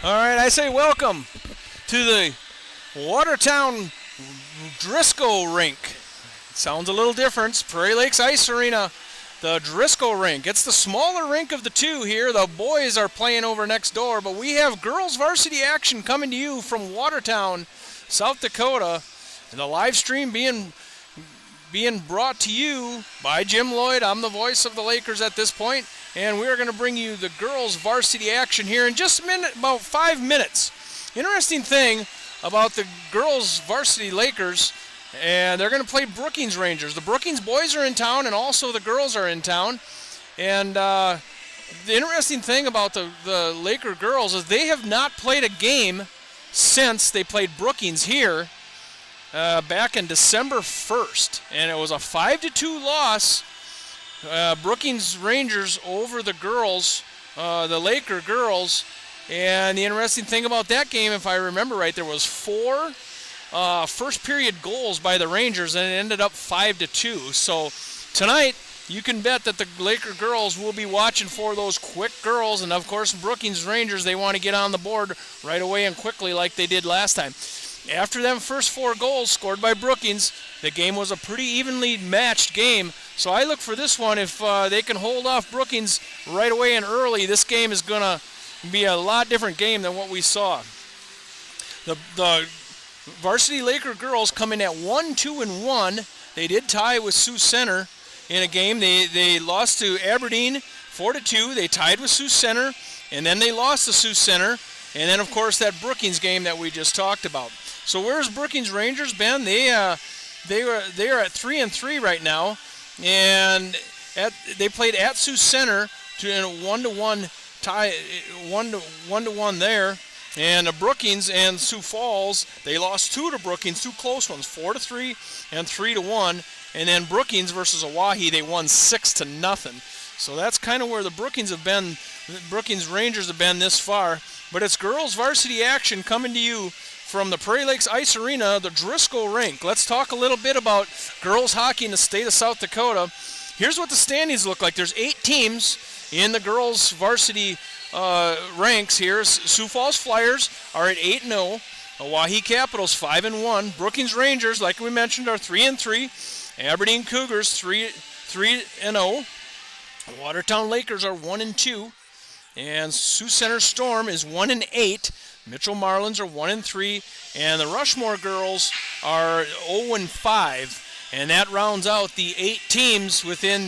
All right, I say welcome to the Watertown Driscoll Rink. It sounds a little different. It's Prairie Lakes Ice Arena, the Driscoll Rink. It's the smaller rink of the two here. The boys are playing over next door, but we have girls varsity action coming to you from Watertown, South Dakota. And the live stream being brought to you by Jim Lloyd. I'm the voice of the Lakers at this point, and we are going to bring you the girls varsity action here in just a minute, about 5 minutes. Interesting thing about the girls varsity Lakers, and they're going to play Brookings Rangers. The Brookings boys are in town, and also the girls are in town. And the interesting thing about the Laker girls is they have not played a game since they played Brookings here back in December 1st, and it was a 5-2 loss. Brookings Rangers over the girls, the Laker girls. And the interesting thing about that game, if I remember right, there was 4 first period goals by the Rangers, and it ended up 5-2. So tonight, you can bet that the Laker girls will be watching for those quick girls, and of course Brookings Rangers, they want to get on the board right away and quickly like they did last time. After them first 4 goals scored by Brookings, the game was a pretty evenly matched game. So I look for this one. If they can hold off Brookings right away and early, this game is going to be a lot different game than what we saw. The varsity Laker girls come in at 1-2-1. They did tie with Sioux Center in a game. They lost to Aberdeen 4-2. They tied with Sioux Center, and then they lost to Sioux Center. And then, of course, that Brookings game that we just talked about. So where's Brookings Rangers been? They are at 3-3 right now, and they played at Sioux Center in a 1-1 tie, 1-1 there. And the Brookings and Sioux Falls, they lost 2 to Brookings, 2 close ones, 4-3 and 3-1. And then Brookings versus Oahe, they won 6-0. So that's kind of where the Brookings have been. The Brookings Rangers have been this far. But it's girls varsity action coming to you from the Prairie Lakes Ice Arena, the Driscoll Rink. Let's talk a little bit about girls hockey in the state of South Dakota. Here's what the standings look like. There's 8 teams in the girls varsity ranks here. Sioux Falls Flyers are at 8-0. Oahe Capitals 5-1. Brookings Rangers, like we mentioned, are 3-3. Aberdeen Cougars 3-0. Watertown Lakers are 1-2. And Sioux Center Storm is 1-8. Mitchell Marlins are 1-3. And the Rushmore girls are 0-5. And that rounds out the 8 teams within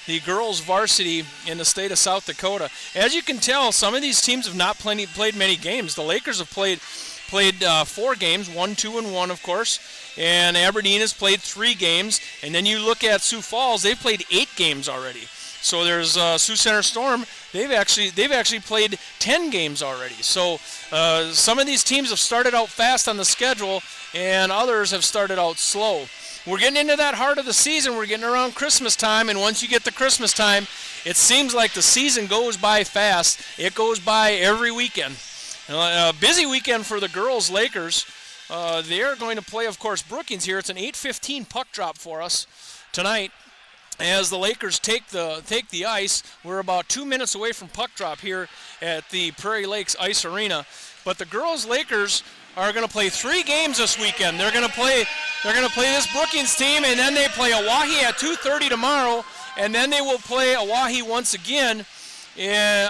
the girls varsity in the state of South Dakota. As you can tell, some of these teams have not played many games. The Lakers have played 4 games, 1-2-1, of course. And Aberdeen has played 3 games. And then you look at Sioux Falls, they've played 8 games already. So there's Sioux Center Storm. They've actually played 10 games already. So some of these teams have started out fast on the schedule, and others have started out slow. We're getting into that heart of the season. We're getting around Christmas time, and once you get to Christmas time, it seems like the season goes by fast. It goes by every weekend. A busy weekend for the girls Lakers. They are going to play, of course, Brookings here. It's an 8:15 puck drop for us tonight. As the Lakers take the ice, we're about 2 minutes away from puck drop here at the Prairie Lakes Ice Arena. But the girls Lakers are going to play 3 games this weekend. They're going to play this Brookings team, and then they play Oahe at 2:30 tomorrow, and then they will play Oahe once again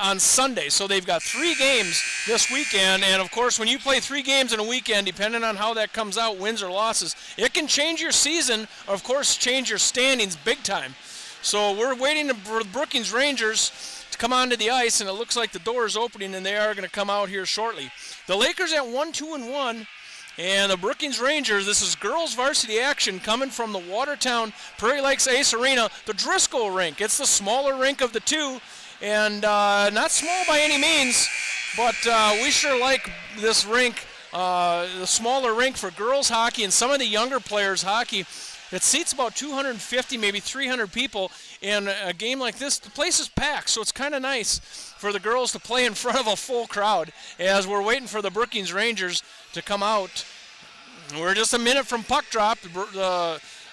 on Sunday. So they've got 3 games this weekend, and of course when you play 3 games in a weekend, depending on how that comes out, wins or losses, it can change your season, or of course change your standings big time. So we're waiting for the Brookings Rangers to come onto the ice, and it looks like the door is opening, and they are going to come out here shortly. The Lakers at 1-2-1, and the Brookings Rangers, this is girls varsity action coming from the Watertown Prairie Lakes Ice Arena, the Driscoll Rink. It's the smaller rink of the two, and not small by any means, but we sure like this rink, the smaller rink for girls hockey and some of the younger players hockey. It seats about 250, maybe 300 people. In a game like this, the place is packed, so it's kind of nice for the girls to play in front of a full crowd as we're waiting for the Brookings Rangers to come out. We're just a minute from puck drop.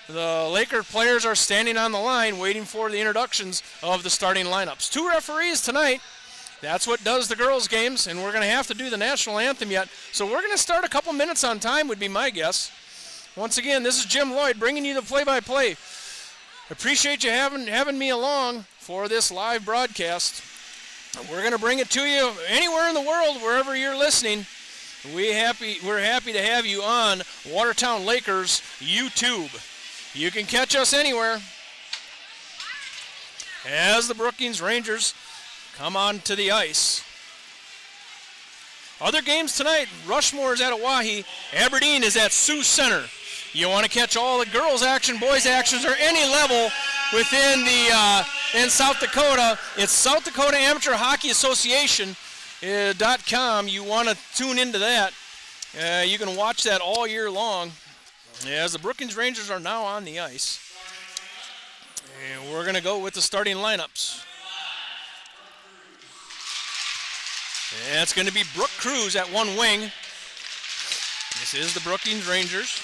The Laker players are standing on the line waiting for the introductions of the starting lineups. 2 referees tonight, That's what does the girls' games, and we're going to have to do the national anthem yet. So we're going to start a couple minutes on time would be my guess. Once again, this is Jim Lloyd bringing you the play-by-play. Appreciate you having me along for this live broadcast. We're going to bring it to you anywhere in the world, wherever you're listening. We're happy to have you on Watertown Lakers YouTube. You can catch us anywhere. As the Brookings Rangers come on to the ice. Other games tonight, Rushmore is at Oahe. Aberdeen is at Sioux Center. You want to catch all the girls' action, boys' actions, or any level within in South Dakota. It's South Dakota Amateur Hockey Association.com. You want to tune into that. You can watch that all year long as the Brookings Rangers are now on the ice. And we're going to go with the starting lineups. And it's going to be Brooke Cruz at one wing. This is the Brookings Rangers.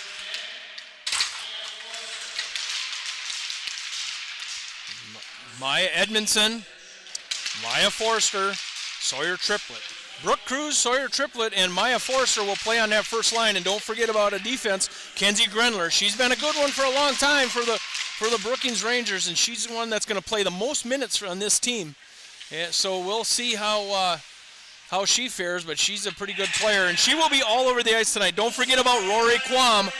Maya Edmondson, Maya Forster, Sawyer Triplett. Brooke Cruz, Sawyer Triplett, and Maya Forster will play on that first line. And don't forget about a defense, Kenzie Grenler. She's been a good one for a long time for the Brookings Rangers, and she's the one that's going to play the most minutes on this team. And so we'll see how she fares, but she's a pretty good player, and she will be all over the ice tonight. Don't forget about Rory Quam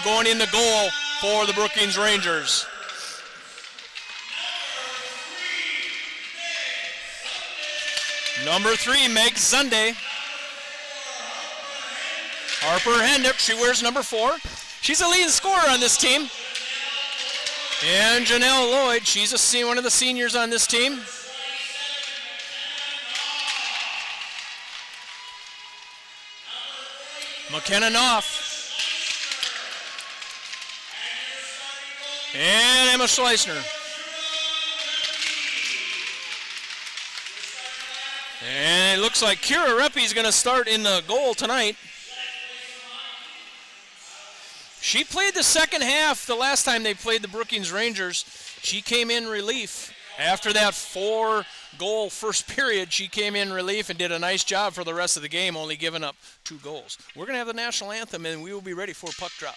going in the goal for the Brookings Rangers. Number 3, Meg Sunday. Harper Hendrick, she wears number 4. She's a leading scorer on this team. And Janelle Lloyd, she's one of the seniors on this team. McKenna Knopf. And Emma Schleisner. And it looks like Kira Reppy is going to start in the goal tonight. She played the second half the last time they played the Brookings Rangers. She came in relief. After that 4-goal first period, she came in relief and did a nice job for the rest of the game, only giving up 2 goals. We're going to have the national anthem, and we will be ready for puck drop.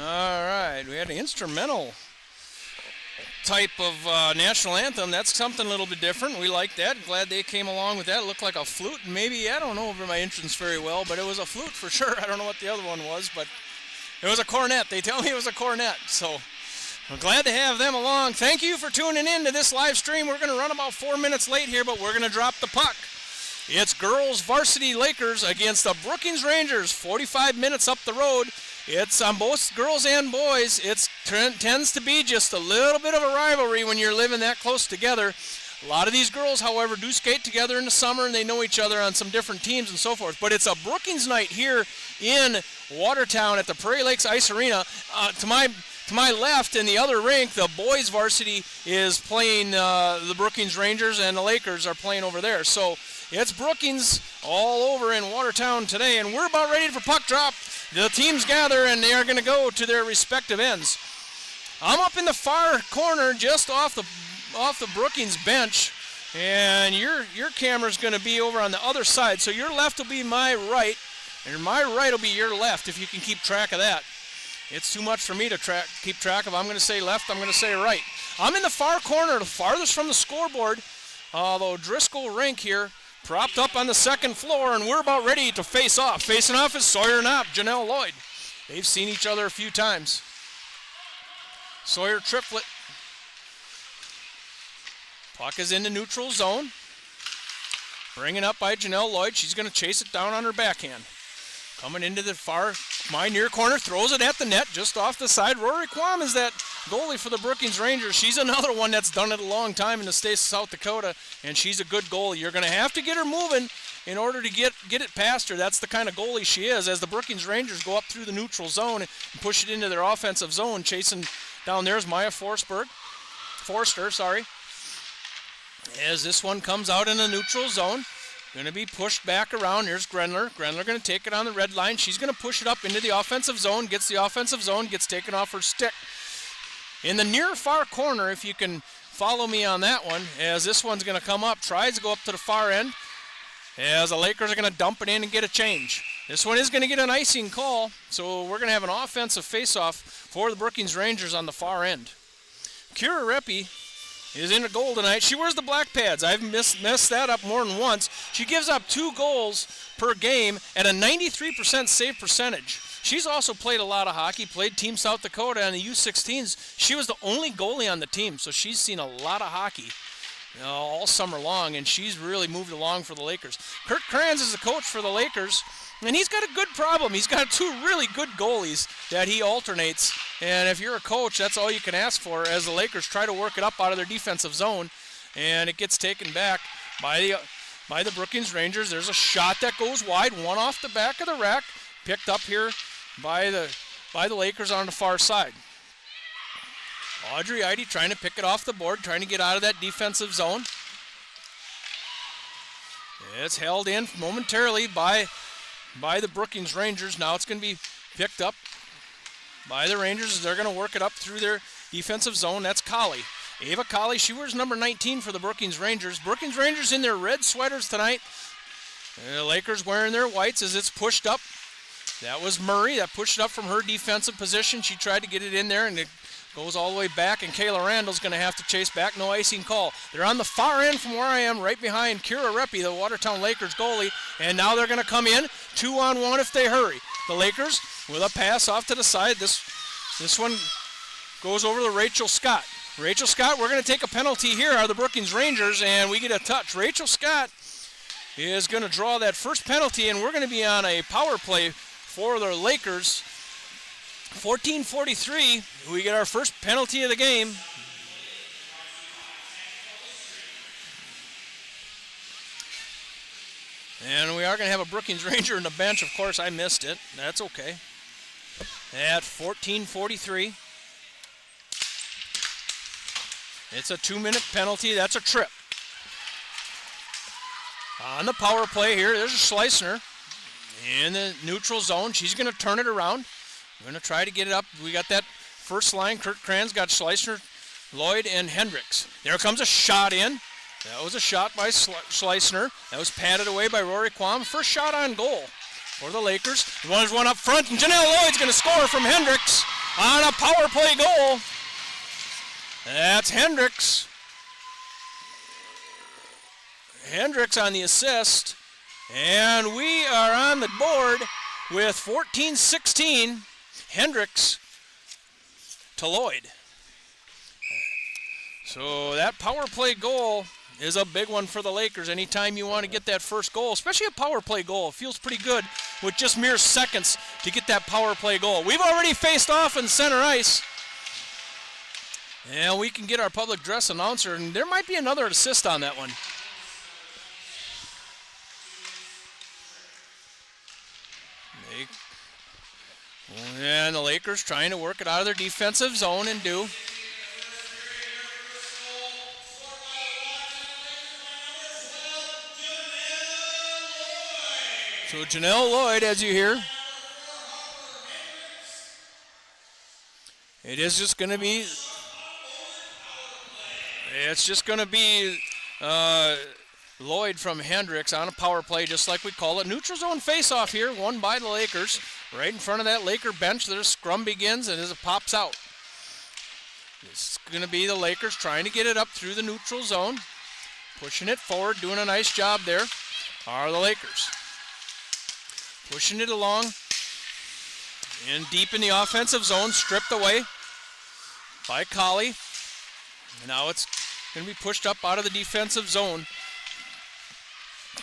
All right, we had an instrumental type of national anthem. That's something a little bit different. We like that. Glad they came along with that. It looked like a flute. Maybe, I don't know over my entrance very well, but it was a flute for sure. I don't know what the other one was, but it was a cornet. They tell me it was a cornet. So I'm glad to have them along. Thank you for tuning in to this live stream. We're going to run about 4 minutes late here, but we're going to drop the puck. It's girls varsity Lakers against the Brookings Rangers, 45 minutes up the road. It's on both girls and boys. It tends to be just a little bit of a rivalry when you're living that close together. A lot of these girls, however, do skate together in the summer, and they know each other on some different teams and so forth. But it's a Brookings night here in Watertown at the Prairie Lakes Ice Arena. To my left in the other rink, the boys varsity is playing the Brookings Rangers, and the Lakers are playing over there. So it's Brookings all over in Watertown today, and we're about ready for puck drop. The teams gather, and they are going to go to their respective ends. I'm up in the far corner, just off the Brookings bench, and your camera's going to be over on the other side. So your left will be my right, and my right will be your left if you can keep track of that. It's too much for me to keep track of. I'm going to say left, I'm going to say right. I'm in the far corner, the farthest from the scoreboard. The Driscoll rink here, propped up on the second floor, and we're about ready to face off. Facing off is Sawyer Knopp, Janelle Lloyd. They've seen each other a few times. Sawyer triplet. Puck is in the neutral zone. Bringing up by Janelle Lloyd. She's going to chase it down on her backhand. Coming into the my near corner, throws it at the net, just off the side. Rory Quam is that goalie for the Brookings Rangers. She's another one that's done it a long time in the state of South Dakota, and she's a good goalie. You're going to have to get her moving in order to get it past her. That's the kind of goalie she is. As the Brookings Rangers go up through the neutral zone and push it into their offensive zone, chasing down there is Maya Forster, as this one comes out in the neutral zone. Going to be pushed back around. Here's Grenler. Grenler going to take it on the red line. She's going to push it up into the offensive zone. Gets the offensive zone. Gets taken off her stick. In the near far corner, if you can follow me on that one, as this one's going to come up. Tries to go up to the far end. As the Lakers are going to dump it in and get a change. This one is going to get an icing call. So we're going to have an offensive face-off for the Brookings Rangers on the far end. Kira Reppy is in a goal tonight. She wears the black pads. I've messed that up more than once. She gives up 2 goals per game at a 93% save percentage. She's also played a lot of hockey, played Team South Dakota and the U16s. She was the only goalie on the team, so she's seen a lot of hockey all summer long, and she's really moved along for the Lakers. Kurt Kranz is the coach for the Lakers, and he's got a good problem. He's got 2 really good goalies that he alternates. And if you're a coach, that's all you can ask for as the Lakers try to work it up out of their defensive zone. And it gets taken back by the Brookings Rangers. There's a shot that goes wide, one off the back of the rack, picked up here by the Lakers on the far side. Audrey Eide trying to pick it off the board, trying to get out of that defensive zone. It's held in momentarily by the Brookings Rangers. Now it's going to be picked up by the Rangers. They're going to work it up through their defensive zone. That's Colley. Ava Colley, she wears number 19 for the Brookings Rangers. Brookings Rangers in their red sweaters tonight. The Lakers wearing their whites as it's pushed up. That was Murray that pushed it up from her defensive position. She tried to get it in there, and it goes all the way back, and Kayla Randall's going to have to chase back. No icing call. They're on the far end from where I am, right behind Kira Reppy, the Watertown Lakers goalie, and now they're going to come in 2-on-1 if they hurry. The Lakers with a pass off to the side. This one goes over to Rachel Scott. Rachel Scott, we're going to take a penalty here, are the Brookings Rangers, and we get a touch. Rachel Scott is going to draw that first penalty, and we're going to be on a power play for the Lakers. 14:43, we get our first penalty of the game. And we are going to have a Brookings Ranger in the bench. Of course, I missed it. That's okay. At 14:43. It's a 2-minute penalty. That's a trip. On the power play here, there's a Schleissner in the neutral zone. She's going to turn it around. We're going to try to get it up. We got that first line. Kurt Kranz got Schleissner, Lloyd, and Hendricks. There comes a shot in. That was a shot by Schleissner. That was patted away by Rory Quam. First shot on goal for the Lakers. There's one up front, and Janelle Lloyd's going to score from Hendricks on a power play goal. That's Hendricks. Hendricks on the assist. And we are on the board with 14-16. Hendricks to Lloyd. So that power play goal is a big one for the Lakers. Anytime you want to get that first goal, especially a power play goal, it feels pretty good with just mere seconds to get that power play goal. We've already faced off in center ice. And we can get our public dress announcer, and there might be another assist on that one. And the Lakers trying to work it out of their defensive zone and do. So Janelle Lloyd, as you hear, it is just going to be, It's just going to be Lloyd from Hendricks on a power play, just like we call it. Neutral zone face-off here, won by the Lakers. Right in front of that Laker bench, their scrum begins, and as it pops out. It's going to be the Lakers trying to get it up through the neutral zone. Pushing it forward, doing a nice job there are the Lakers. Pushing it along. In deep in the offensive zone, stripped away by Colley. Now it's going to be pushed up out of the defensive zone.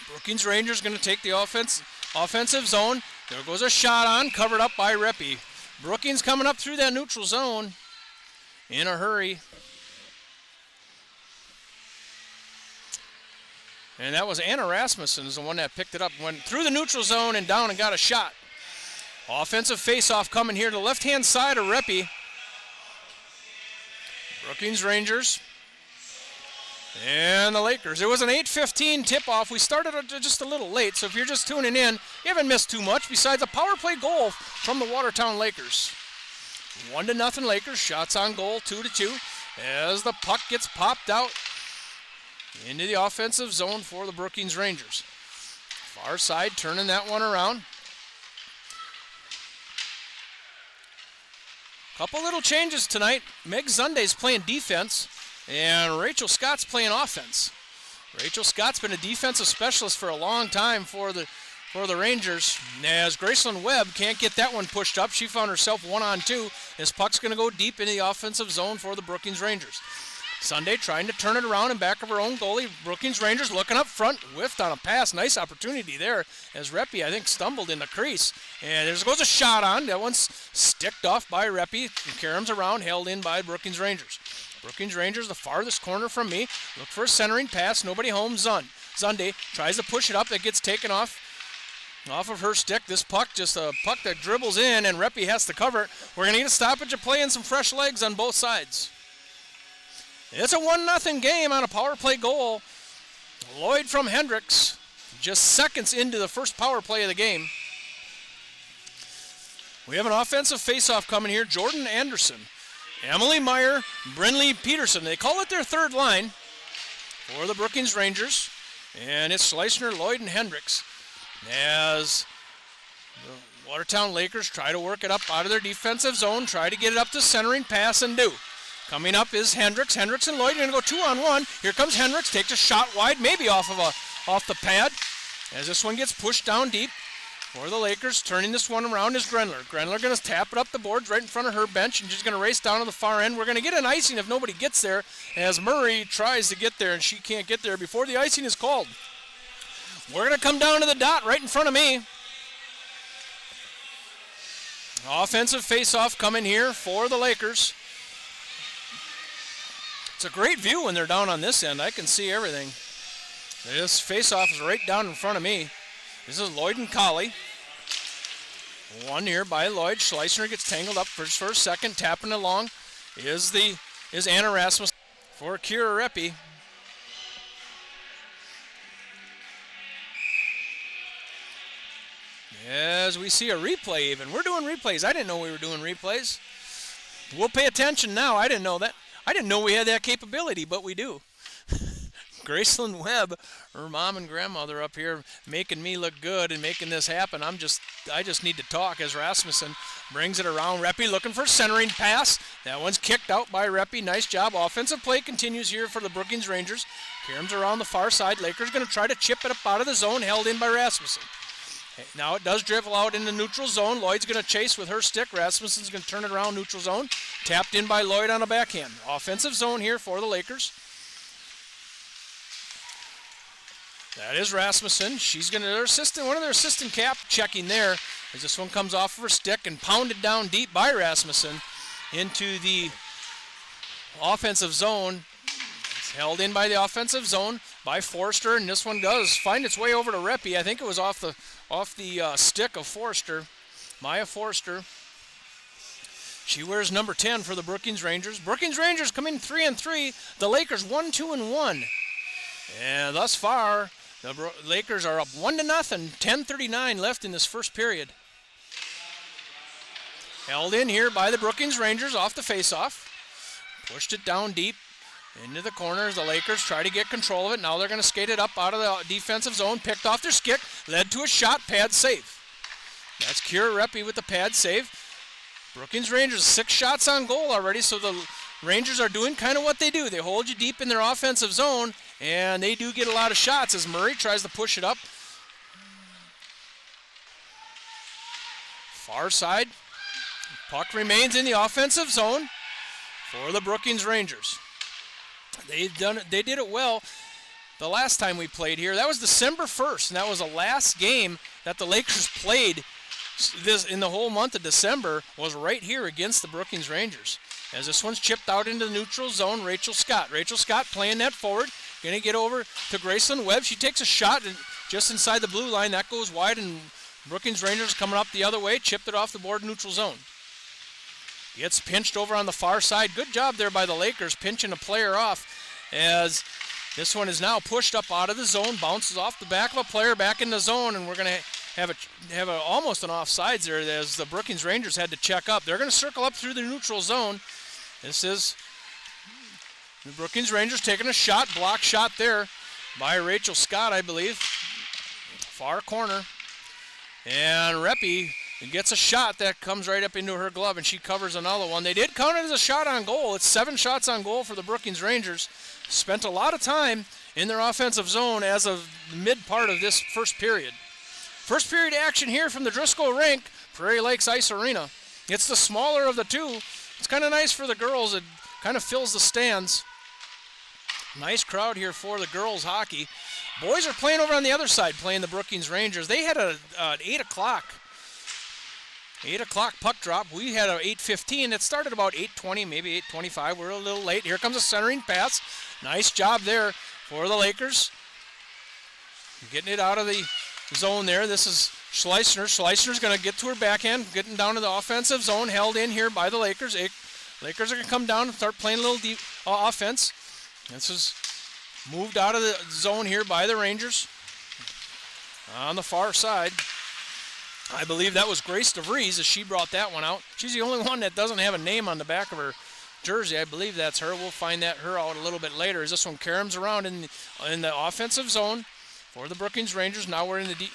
Brookings Rangers going to take the offensive zone. There goes a shot on, covered up by Reppy. Brookings coming up through that neutral zone in a hurry. And that was Anna Rasmussen is the one that picked it up. Went through the neutral zone and down and got a shot. Offensive face-off coming here to the left-hand side of Reppy. Brookings Rangers and the Lakers. It was an 8:15 tip-off. We started just a little late, so if you're just tuning in, you haven't missed too much besides a power play goal from the Watertown Lakers. 1-0 Lakers. Shots on goal, 2-2. As the puck gets popped out into the offensive zone for the Brookings Rangers. Far side, turning that one around. Couple little changes tonight. Meg Zunday's playing defense, and Rachel Scott's playing offense. Rachel Scott's been a defensive specialist for a long time for the Rangers. As Graceland Webb can't get that one pushed up, she found herself 1-on-2. This puck's going to go deep into the offensive zone for the Brookings Rangers. Sunday trying to turn it around in back of her own goalie. Brookings Rangers looking up front, whiffed on a pass. Nice opportunity there as Reppy, I think, stumbled in the crease. And there goes a shot on. That one's sticked off by Reppy. Caroms around, held in by Brookings Rangers. Brookings Rangers, the farthest corner from me. Look for a centering pass. Nobody home. Zunday tries to push it up. That gets taken off of her stick. This puck, just a puck that dribbles in, and Reppy has to cover it. We're going to get a stoppage of play and some fresh legs on both sides. It's a 1-0 game on a power play goal. Lloyd from Hendricks, just seconds into the first power play of the game. We have an offensive face-off coming here. Jordan Anderson, Emily Meyer, Brinley Peterson. They call it their third line for the Brookings Rangers. And it's Schleisner, Lloyd, and Hendricks as the Watertown Lakers try to work it up out of their defensive zone, try to get it up to centering pass and do. Coming up is Hendricks. Hendricks and Lloyd are going to go 2-on-1. Here comes Hendricks, takes a shot wide, maybe off the pad. As this one gets pushed down deep for the Lakers. Turning this one around is Grenler. Grenler going to tap it up the boards right in front of her bench and just going to race down to the far end. We're going to get an icing if nobody gets there, as Murray tries to get there and she can't get there before the icing is called. We're going to come down to the dot right in front of me. Offensive face-off coming here for the Lakers. It's a great view when they're down on this end. I can see everything. This face-off is right down in front of me. This is Lloyd and Colley. One here by Lloyd. Schleisner gets tangled up for a second. Tapping along is Anna Rasmussen for Kira Reppy. As we see a replay even. We're doing replays. I didn't know we were doing replays. We'll pay attention now. I didn't know that. I didn't know we had that capability, but we do. Graceland Webb, her mom and grandmother up here making me look good and making this happen. I just need to talk as Rasmussen brings it around. Reppy looking for a centering pass. That one's kicked out by Reppy. Nice job. Offensive play continues here for the Brookings Rangers. Caroms around the far side. Lakers going to try to chip it up out of the zone, held in by Rasmussen. Now it does dribble out in the neutral zone. Lloyd's going to chase with her stick. Rasmussen's going to turn it around neutral zone. Tapped in by Lloyd on a backhand. Offensive zone here for the Lakers. That is Rasmussen. She's going to, one of their assistant cap checking there as this one comes off of her stick and pounded down deep by Rasmussen into the offensive zone. It's held in by the offensive zone by Forrester, and this one does find its way over to Reppy. I think it was off the stick of Forrester, Maya Forrester. She wears number 10 for the Brookings Rangers. Brookings Rangers come in 3-3. The Lakers 1-2-1. And thus far, the Lakers are up 1-0, 10:39 left in this first period. Held in here by the Brookings Rangers off the faceoff. Pushed it down deep. Into the corners, the Lakers try to get control of it. Now they're going to skate it up out of the defensive zone. Picked off their stick, led to a shot, pad save. That's Kira Reppy with the pad save. Brookings Rangers 6 shots on goal already, so the Rangers are doing kind of what they do. They hold you deep in their offensive zone, and they do get a lot of shots as Murray tries to push it up. Far side. Puck remains in the offensive zone for the Brookings Rangers. They did it well the last time we played here. That was December 1st, and that was the last game that the Lakers played this in the whole month of December, was right here against the Brookings Rangers. As this one's chipped out into the neutral zone, Rachel Scott. Rachel Scott playing that forward, going to get over to Graceland Webb. She takes a shot just inside the blue line. That goes wide, and Brookings Rangers coming up the other way, chipped it off the board, neutral zone. Gets pinched over on the far side. Good job there by the Lakers, pinching a player off, as this one is now pushed up out of the zone, bounces off the back of a player back in the zone, and we're going to have almost an offsides there as the Brookings Rangers had to check up. They're going to circle up through the neutral zone. This is the Brookings Rangers taking a shot, block shot there by Rachel Scott, I believe. Far corner. And Reppy gets a shot that comes right up into her glove, and she covers another one. They did count it as a shot on goal. It's 7 shots on goal for the Brookings Rangers. Spent a lot of time in their offensive zone as of the mid part of this first period. First period action here from the Driscoll Rink, Prairie Lakes Ice Arena. It's the smaller of the two. It's kind of nice for the girls. It kind of fills the stands. Nice crowd here for the girls hockey. Boys are playing over on the other side, playing the Brookings Rangers. They had an 8 o'clock puck drop. We had an 8:15. It started about 8:20, maybe 8:25. We're a little late. Here comes a centering pass. Nice job there for the Lakers. Getting it out of the zone there. This is Schleissner. Schleissner's going to get to her backhand, getting down to the offensive zone, held in here by the Lakers. Lakers are going to come down and start playing a little deep offense. This is moved out of the zone here by the Rangers. On the far side, I believe that was Grace DeVries as she brought that one out. She's the only one that doesn't have a name on the back of her jersey. I believe that's her. We'll find her out a little bit later. As this one caroms around in the offensive zone for the Brookings Rangers. Now we're in the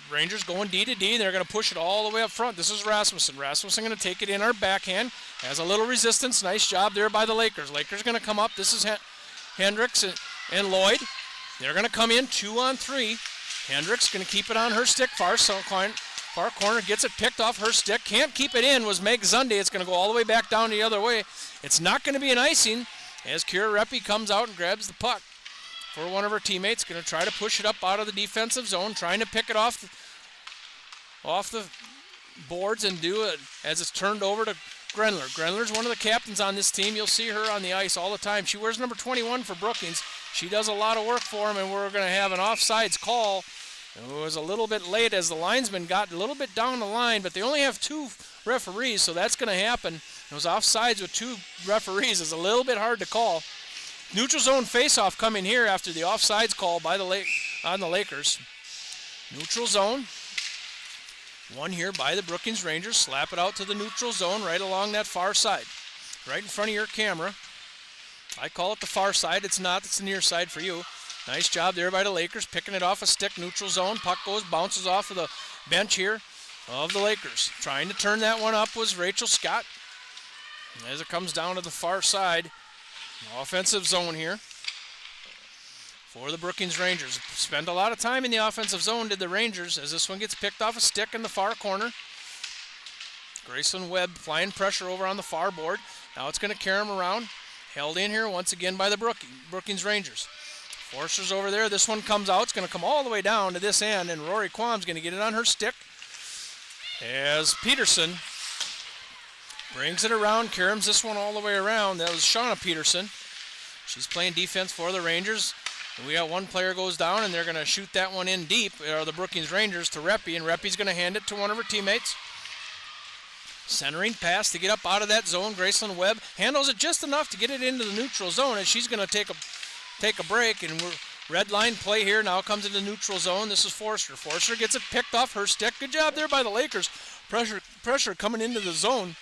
Rangers going D to D. They're going to push it all the way up front. This is Rasmussen. Rasmussen going to take it in our backhand. Has a little resistance. Nice job there by the Lakers. Lakers going to come up. This is Hendricks and Lloyd. They're going to come in 2-on-3. Hendricks going to keep it on her stick. Far corner. Gets it picked off her stick. Can't keep it in was Meg Zunde. It's going to go all the way back down the other way. It's not going to be an icing as Kira Reppy comes out and grabs the puck for one of her teammates. Going to try to push it up out of the defensive zone, trying to pick it off the boards and do it as it's turned over to Grenler. Grenler's one of the captains on this team. You'll see her on the ice all the time. She wears number 21 for Brookings. She does a lot of work for them, and we're going to have an offsides call. It was a little bit late as the linesman got a little bit down the line, but they only have 2 referees, so that's going to happen. Those offsides with 2 referees is a little bit hard to call. Neutral zone faceoff coming here after the offsides call by on the Lakers. Neutral zone. One here by the Brookings Rangers. Slap it out to the neutral zone right along that far side. Right in front of your camera. I call it the far side. It's not. It's the near side for you. Nice job there by the Lakers. Picking it off a stick. Neutral zone. Puck bounces off of the bench here of the Lakers. Trying to turn that one up was Rachel Scott. As it comes down to the far side. Offensive zone here for the Brookings Rangers. Spend a lot of time in the offensive zone, did the Rangers, as this one gets picked off a stick in the far corner. Graceland Webb flying pressure over on the far board. Now it's going to carry him around. Held in here once again by the Brookings Rangers. Forster's over there. This one comes out. It's going to come all the way down to this end, and Rory Quam's going to get it on her stick as Peterson brings it around, caroms this one all the way around. That was Shauna Peterson. She's playing defense for the Rangers. And we got one player goes down, and they're going to shoot that one in deep, the Brookings Rangers, to Reppy, and Reppy's going to hand it to one of her teammates. Centering pass to get up out of that zone. Graceland Webb handles it just enough to get it into the neutral zone, as she's going to take a break, and red line play here. Now comes into neutral zone. This is Forster. Forster gets it picked off her stick. Good job there by the Lakers. Pressure coming into the zone.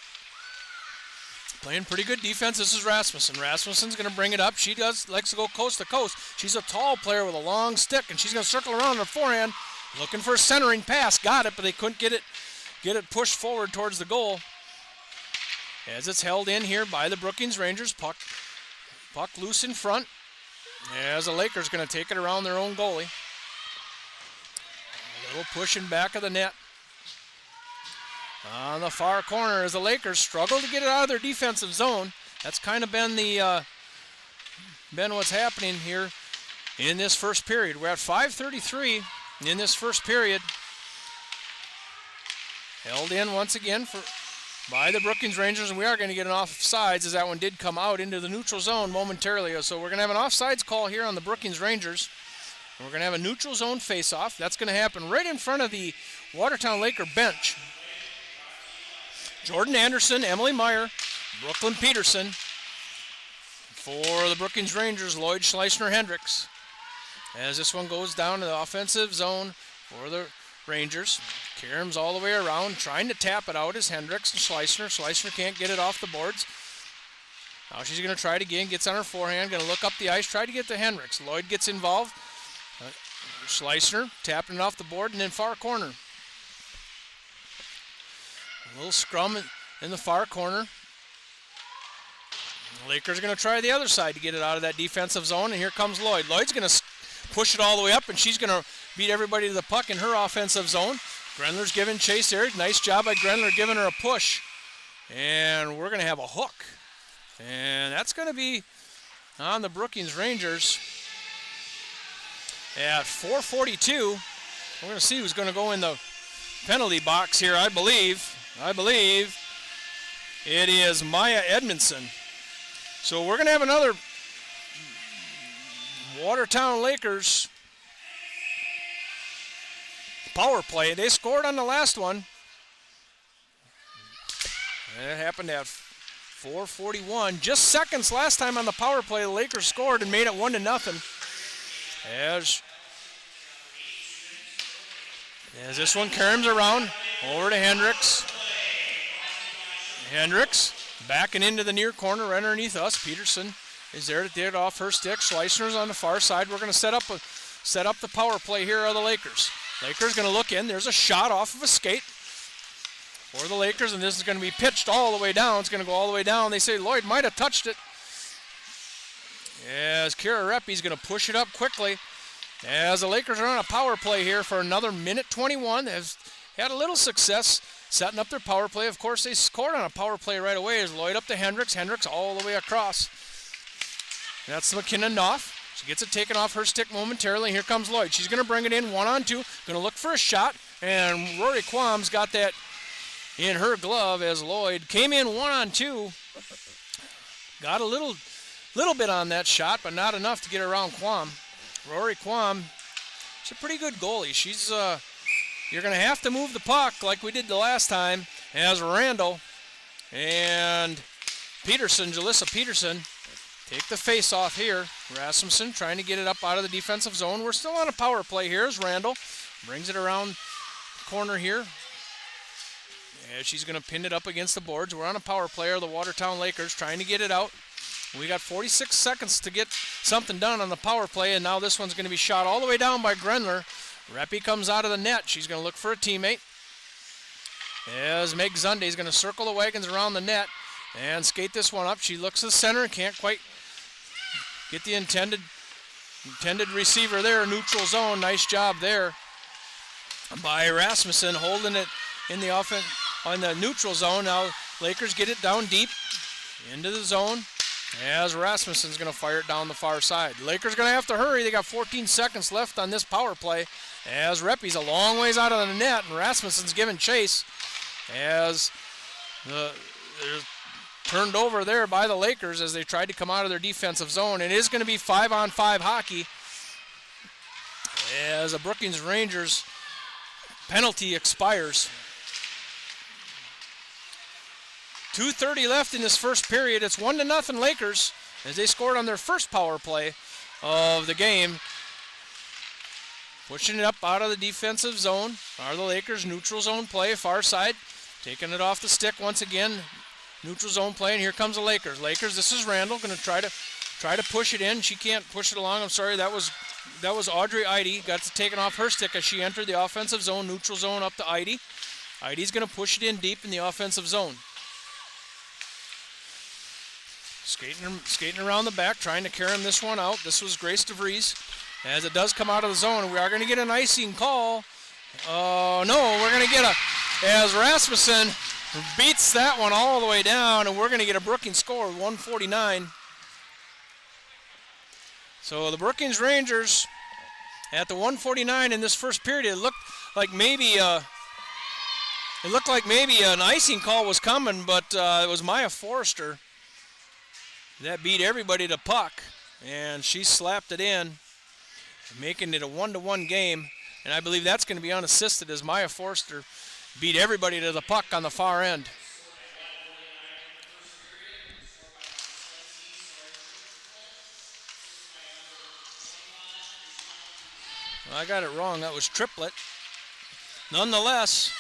Playing pretty good defense. This is Rasmussen. Rasmussen's going to bring it up. She likes to go coast to coast. She's a tall player with a long stick, and she's going to circle around her forehand, looking for a centering pass. Got it, but they couldn't get it pushed forward towards the goal. As it's held in here by the Brookings Rangers. Puck loose in front. As the Lakers going to take it around their own goalie. A little push in back of the net. On the far corner as the Lakers struggle to get it out of their defensive zone. That's kind of been what's happening here in this first period. We're at 5:33 in this first period. Held in once again by the Brookings Rangers, and we are going to get an offsides as that one did come out into the neutral zone momentarily. So we're going to have an offsides call here on the Brookings Rangers. And we're going to have a neutral zone face-off. That's going to happen right in front of the Watertown Laker bench. Jordan Anderson, Emily Meyer, Brooklyn Peterson. For the Brookings Rangers, Lloyd Schleissner-Hendricks. As this one goes down to the offensive zone for the Rangers. Karam's all the way around, trying to tap it out is Hendricks and Schleissner. Schleissner can't get it off the boards. Now she's going to try it again, gets on her forehand, going to look up the ice, try to get to Hendricks. Lloyd gets involved. Schleissner tapping it off the board, and then far corner. A little scrum in the far corner. The Lakers are going to try the other side to get it out of that defensive zone, and here comes Lloyd. Lloyd's going to push it all the way up, and she's going to beat everybody to the puck in her offensive zone. Grenler's giving chase there. Nice job by Grenler giving her a push. And we're going to have a hook. And that's going to be on the Brookings Rangers at 4:42. We're going to see who's going to go in the penalty box here, I believe. It is Maya Edmondson. So we're going to have another Watertown Lakers power play. They scored on the last one. And it happened at 4:41. Just seconds last time on the power play, the Lakers scored and made it 1-0. As this one caroms around, over to Hendricks. Hendricks backing into the near corner right underneath us. Peterson is there to get it off her stick. Schleissner's on the far side. We're going to set up the power play here of the Lakers. Lakers going to look in. There's a shot off of a skate for the Lakers, and this is going to be pitched all the way down. It's going to go all the way down. They say Lloyd might have touched it. As Kira Reppe's going to push it up quickly. As the Lakers are on a power play here for another minute 21. They've had a little success setting up their power play. Of course, they scored on a power play right away. As Lloyd up to Hendricks. Hendricks all the way across. That's McKinnon Knopf. She gets it taken off her stick momentarily. Here comes Lloyd. She's going to bring it in 1-on-2. Going to look for a shot. And Rory Quam's got that in her glove as Lloyd came in 1-on-2. Got a little bit on that shot, but not enough to get around Quam. Rory Quam, she's a pretty good goalie. She's you're going to have to move the puck like we did the last time as Randall and Peterson, Jalissa Peterson, take the face off here. Rasmussen trying to get it up out of the defensive zone. We're still on a power play here as Randall brings it around the corner here. And she's going to pin it up against the boards. We're on a power play of the Watertown Lakers trying to get it out. We got 46 seconds to get something done on the power play, and now this one's going to be shot all the way down by Grenler. Reppy comes out of the net. She's going to look for a teammate. As Meg Zunde is going to circle the wagons around the net and skate this one up. She looks to the center and can't quite get the intended receiver there. Neutral zone. Nice job there by Rasmussen holding it in the offense on the neutral zone. Now Lakers get it down deep into the zone. As Rasmussen's going to fire it down the far side. Lakers going to have to hurry. They got 14 seconds left on this power play. As Reppy's a long ways out of the net, and Rasmussen's giving chase. As they're turned over there by the Lakers as they tried to come out of their defensive zone. It is going to be 5-on-5 hockey. As a Brookings Rangers penalty expires. 2:30 left in this first period. It's 1-0 Lakers as they scored on their first power play of the game. Pushing it up out of the defensive zone are the Lakers. Neutral zone play, far side. Taking it off the stick once again. Neutral zone play, and here comes the Lakers. This is Randall going to try to push it in. She can't push it along. I'm sorry, that was Audrey Eide. Got to take it off her stick as she entered the offensive zone. Neutral zone up to Eide. Eide's going to push it in deep in the offensive zone. Skating around the back, trying to carry this one out. This was Grace DeVries. As it does come out of the zone, we are going to get an icing call. No, we're going to get as Rasmussen beats that one all the way down, and we're going to get a Brookings score of 149. So the Brookings Rangers at the 149 in this first period. It looked like maybe an icing call was coming, but it was Maya Forrester that beat everybody to puck, and she slapped it in, making it a 1-1 game. And I believe that's going to be unassisted as Maya Forrester beat everybody to the puck on the far end. Well, I got it wrong. That was Triplett. Nonetheless,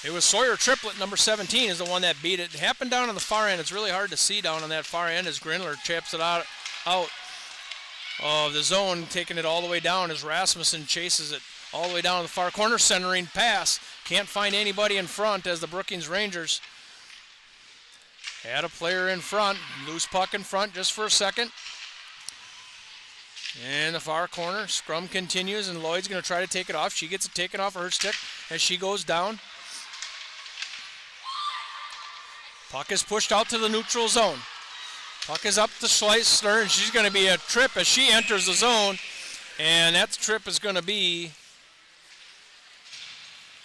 it was Sawyer Triplett, number 17, is the one that beat it. It happened down on the far end. It's really hard to see down on that far end as Grindler chaps it out of the zone, taking it all the way down as Rasmussen chases it all the way down to the far corner, centering pass. Can't find anybody in front as the Brookings Rangers had a player in front. Loose puck in front just for a second. In the far corner, scrum continues, and Lloyd's going to try to take it off. She gets it taken off her stick as she goes down. Puck is pushed out to the neutral zone. Puck is up to Schleissner, and she's going to be a trip as she enters the zone. And that trip is going to be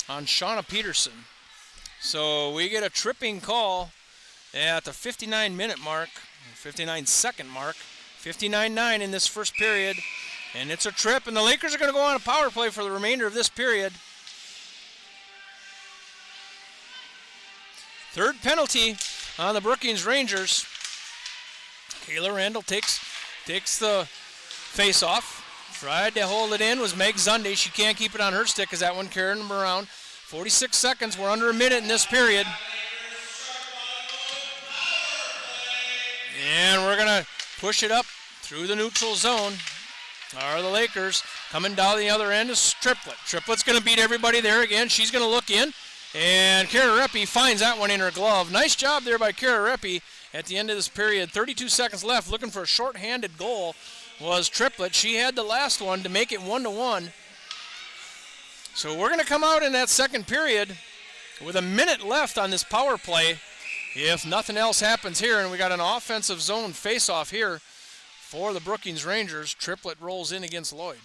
on Shauna Peterson. So we get a tripping call at the 59-minute mark, 59-second mark, 59-9 in this first period. And it's a trip, and the Lakers are going to go on a power play for the remainder of this period. Third penalty on the Brookings Rangers. Kayla Randall takes the face-off. Tried to hold it in, was Meg Zunde. She can't keep it on her stick as that one carrying them around. 46 seconds, we're under a minute in this period. And we're going to push it up through the neutral zone. Are the Lakers. Coming down the other end is Triplett. Triplett's going to beat everybody there again. She's going to look in. And Kara Reppy finds that one in her glove. Nice job there by Kara Reppy at the end of this period. 32 seconds left. Looking for a short-handed goal was Triplett. She had the last one to make it 1-1. So we're going to come out in that second period with a minute left on this power play if nothing else happens here. And we got an offensive zone face-off here for the Brookings Rangers. Triplett rolls in against Lloyd.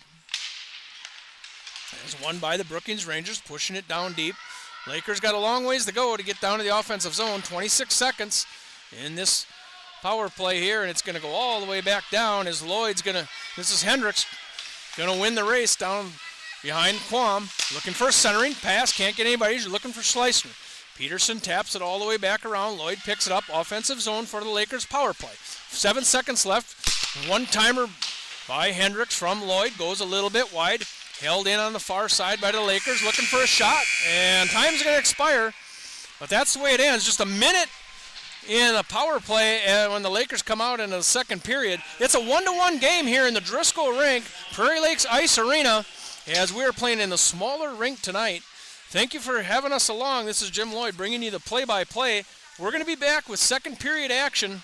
It's won by the Brookings Rangers, pushing it down deep. Lakers got a long ways to go to get down to the offensive zone. 26 seconds in this power play here, and it's going to go all the way back down as Lloyd's going to, this is Hendricks, going to win the race down behind Quam. Looking for a centering pass, can't get anybody. He's looking for Schleissner. Peterson taps it all the way back around. Lloyd picks it up. Offensive zone for the Lakers power play. 7 seconds left. One-timer by Hendricks from Lloyd. Goes a little bit wide. Held in on the far side by the Lakers. Looking for a shot. And time's going to expire. But that's the way it ends. Just a minute in the power play and when the Lakers come out in the second period. It's a 1-1 game here in the Driscoll Rink, Prairie Lakes Ice Arena, as we're playing in the smaller rink tonight. Thank you for having us along. This is Jim Lloyd bringing you the play-by-play. We're going to be back with second period action.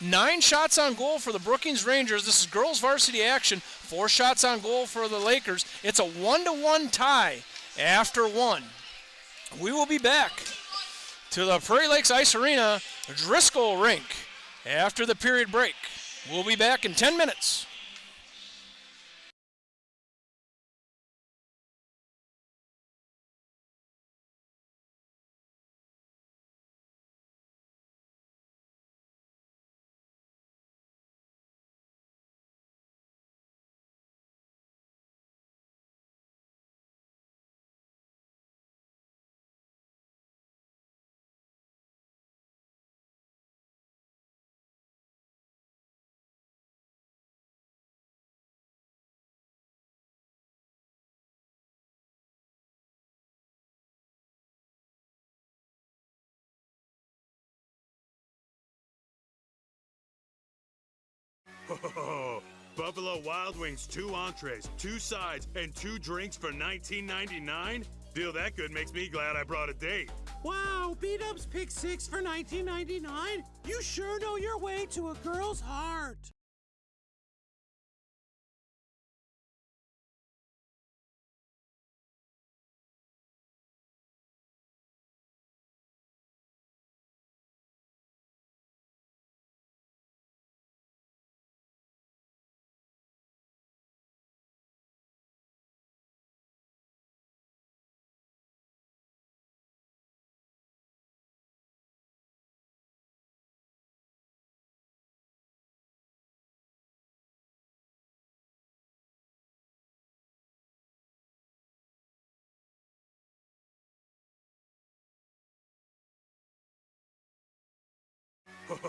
9 shots on goal for the Brookings Rangers. This is girls varsity action. 4 shots on goal for the Lakers. It's a 1-1 tie after 1. We will be back to the Prairie Lakes Ice Arena, Driscoll Rink, after the period break. We'll be back in 10 minutes. Oh, Buffalo Wild Wings, 2 entrees, 2 sides, and 2 drinks for $19.99? Deal that good makes me glad I brought a date. Wow, B-Dubs Pick 6 for $19.99? You sure know your way to a girl's heart.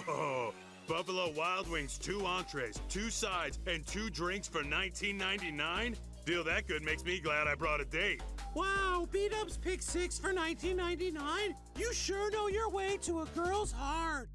Oh, Buffalo Wild Wings, 2 entrees, 2 sides, and 2 drinks for $19.99? Deal that good makes me glad I brought a date. Wow, B-Dubs Pick 6 for $19.99? You sure know your way to a girl's heart.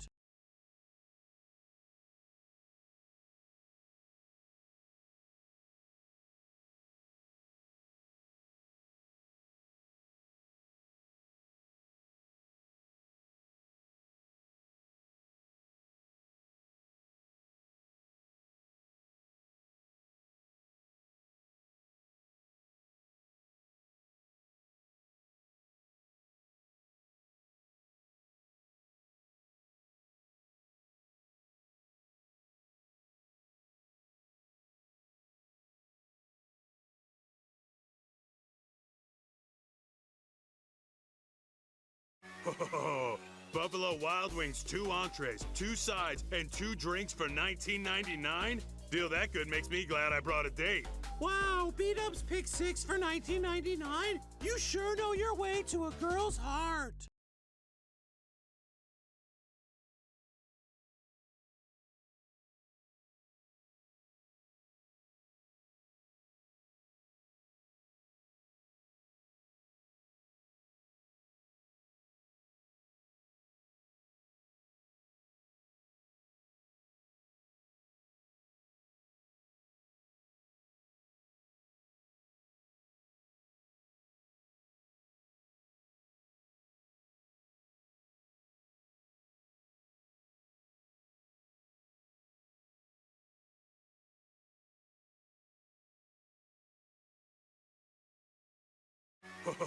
Oh, Buffalo Wild Wings, 2 entrees, 2 sides, and 2 drinks for $19.99? Deal that good makes me glad I brought a date. Wow, B-Dubs Pick 6 for $19.99? You sure know your way to a girl's heart.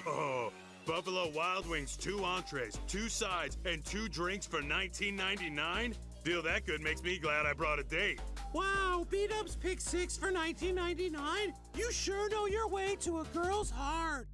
Oh, Buffalo Wild Wings, 2 entrees, 2 sides, and 2 drinks for $19.99? Deal that good makes me glad I brought a date. Wow, B-Dubs Pick 6 for $19.99? You sure know your way to a girl's heart.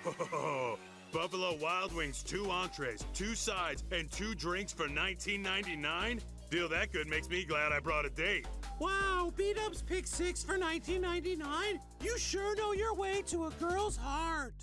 Oh, Buffalo Wild Wings, 2 entrees, 2 sides, and 2 drinks for $19.99? Deal that good makes me glad I brought a date. Wow, B-Dubs Pick 6 for $19.99? You sure know your way to a girl's heart.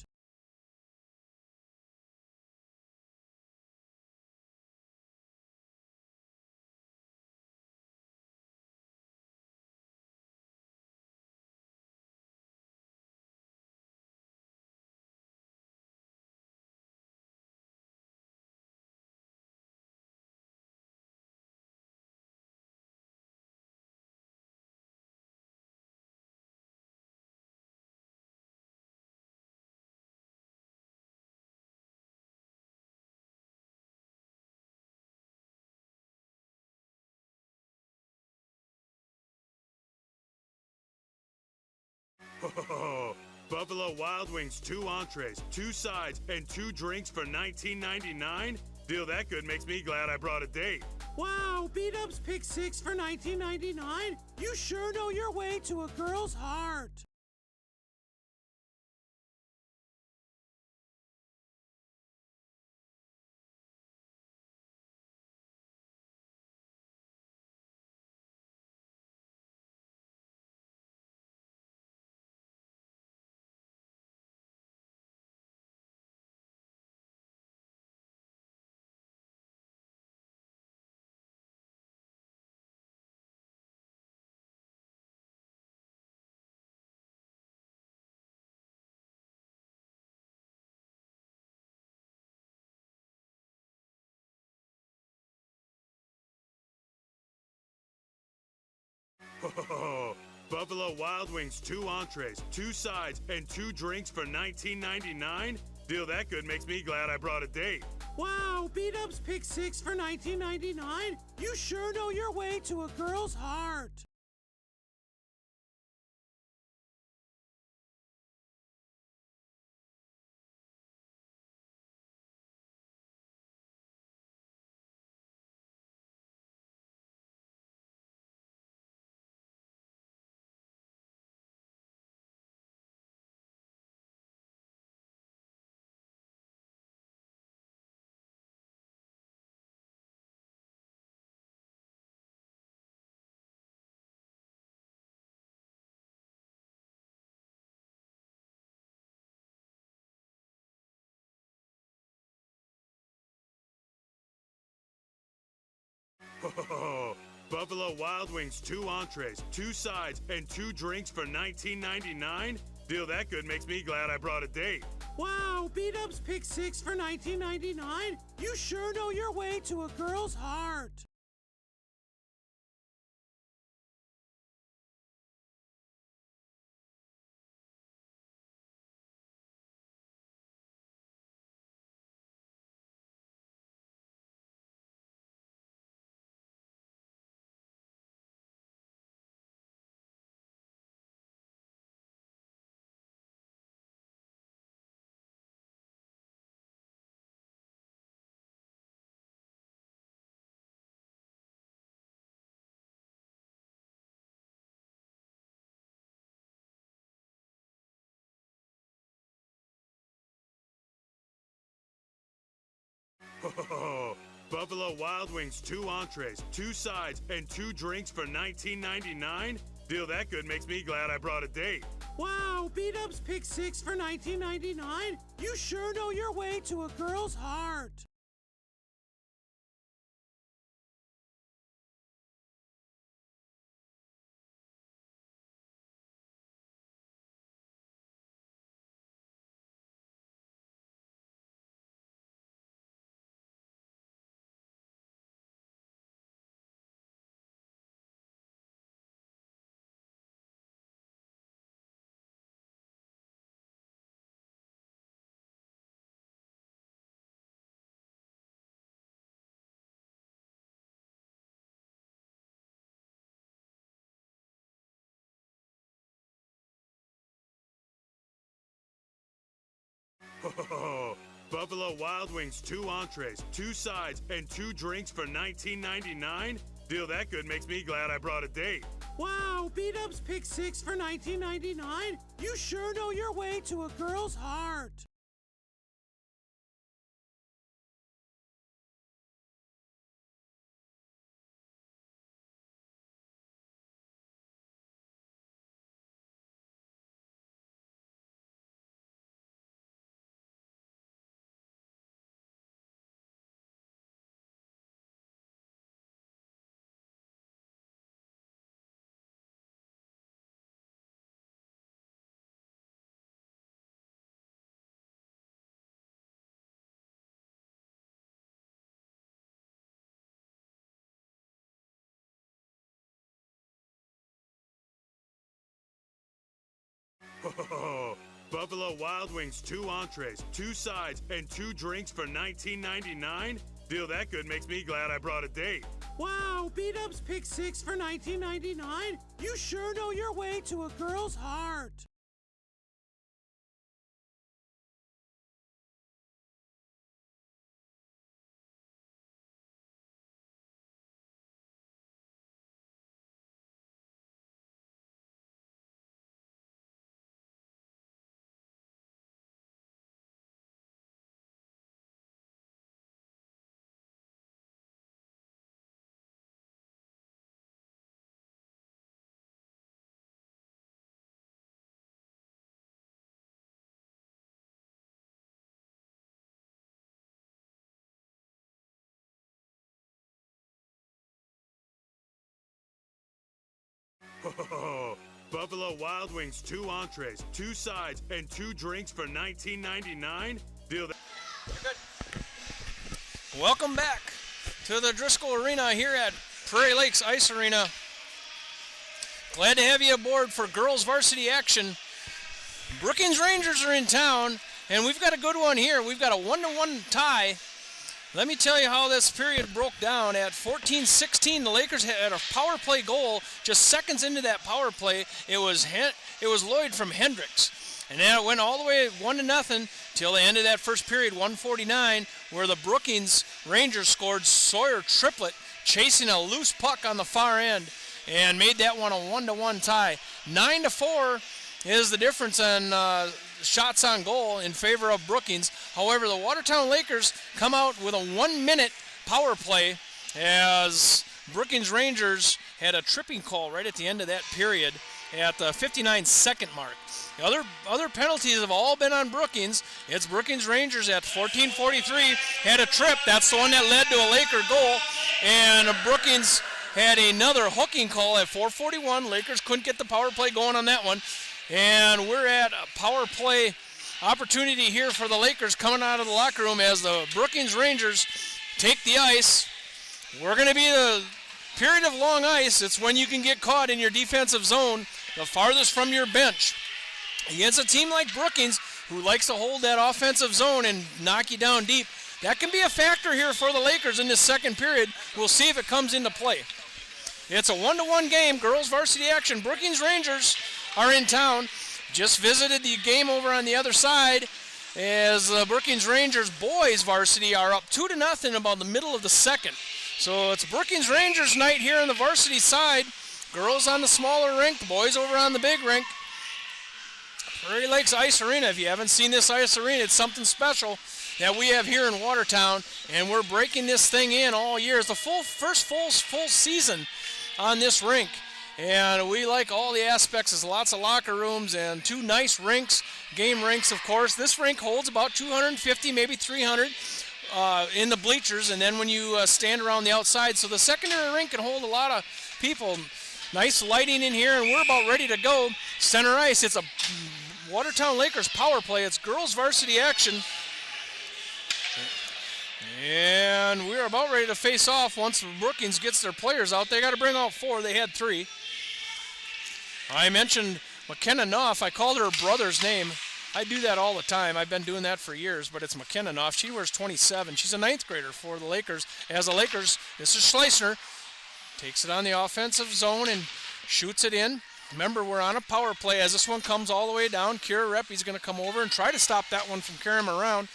Oh, Buffalo Wild Wings, 2 entrees, 2 sides, and 2 drinks for $19.99? Deal that good makes me glad I brought a date. Wow, B-Dubs Pick 6 for $19.99? You sure know your way to a girl's heart. Buffalo Wild Wings, 2 entrees, 2 sides, and 2 drinks for $19.99? Deal that good makes me glad I brought a date. Wow, B-Dubs pick 6 for $19.99? You sure know your way to a girl's heart. Buffalo Wild Wings, 2 entrees, 2 sides, and 2 drinks for $19.99? Deal that good makes me glad I brought a date. Wow, B-Dubs pick 6 for $19.99? You sure know your way to a girl's heart. Buffalo Wild Wings, 2 entrees, 2 sides, and 2 drinks for $19.99? Deal that good makes me glad I brought a date. Wow, B-Dubs pick 6 for $19.99? You sure know your way to a girl's heart. Buffalo Wild Wings, 2 entrees, 2 sides, and 2 drinks for $19.99? Deal that good makes me glad I brought a date. Wow, B-Dubs pick 6 for $19.99? You sure know your way to a girl's heart. Buffalo Wild Wings, 2 entrees, 2 sides, and 2 drinks for $19.99? Deal that good makes me glad I brought a date. Wow, B-Dubs pick 6 for $19.99? You sure know your way to a girl's heart. Buffalo Wild Wings, 2 entrees, 2 sides, and 2 drinks for $19.99? Deal that. Welcome back to the Driscoll Arena here at Prairie Lakes Ice Arena. Glad to have you aboard for girls varsity action. Brookings Rangers are in town, and we've got a good one here. We've got a 1-1 tie. Let me tell you how this period broke down. At 14-16, the Lakers had a power play goal. Just seconds into that power play, it was Lloyd from Hendricks. And then it went all the way 1-0 till the end of that first period, 1:49, where the Brookings Rangers scored Sawyer triplet, chasing a loose puck on the far end, and made that one a 1-1 tie. 9-4 is the difference in shots on goal in favor of Brookings. However, the Watertown Lakers come out with a 1-minute power play as Brookings Rangers had a tripping call right at the end of that period at the 59-second mark. The other penalties have all been on Brookings. It's Brookings Rangers at 14:43 had a trip. That's the one that led to a Laker goal. And Brookings had another hooking call at 4:41. Lakers couldn't get the power play going on that one. And we're at a power play opportunity here for the Lakers coming out of the locker room as the Brookings Rangers take the ice. We're going to be the period of long ice. It's when you can get caught in your defensive zone, the farthest from your bench. Against a team like Brookings, who likes to hold that offensive zone and knock you down deep, that can be a factor here for the Lakers in this second period. We'll see if it comes into play. It's a 1-1 game, girls varsity action. Brookings Rangers are in town. Just visited the game over on the other side as the Brookings Rangers boys varsity are up 2-0 about the middle of the second. So it's Brookings Rangers night here on the varsity side. Girls on the smaller rink, the boys over on the big rink. Prairie Lakes Ice Arena. If you haven't seen this ice arena, it's something special that we have here in Watertown, and we're breaking this thing in all year. It's the first full season on this rink, and we like all the aspects. There's lots of locker rooms and two nice rinks, game rinks, of course. This rink holds about 250, maybe 300 in the bleachers, and then when you stand around the outside, so the secondary rink can hold a lot of people. Nice lighting in here, and we're about ready to go. Center ice, it's a Watertown Lakers power play. It's girls varsity action. And we're about ready to face off once Brookings gets their players out. They got to bring out 4. They had 3. I mentioned McKenna Knopf. I called her brother's name. I do that all the time. I've been doing that for years, but it's McKenna Knopf. She wears 27. She's a 9th grader for the Lakers. As the Lakers, this is Schleissner, takes it on the offensive zone and shoots it in. Remember, we're on a power play. As this one comes all the way down, Kira Reppy's going to come over and try to stop that one from carrying him around.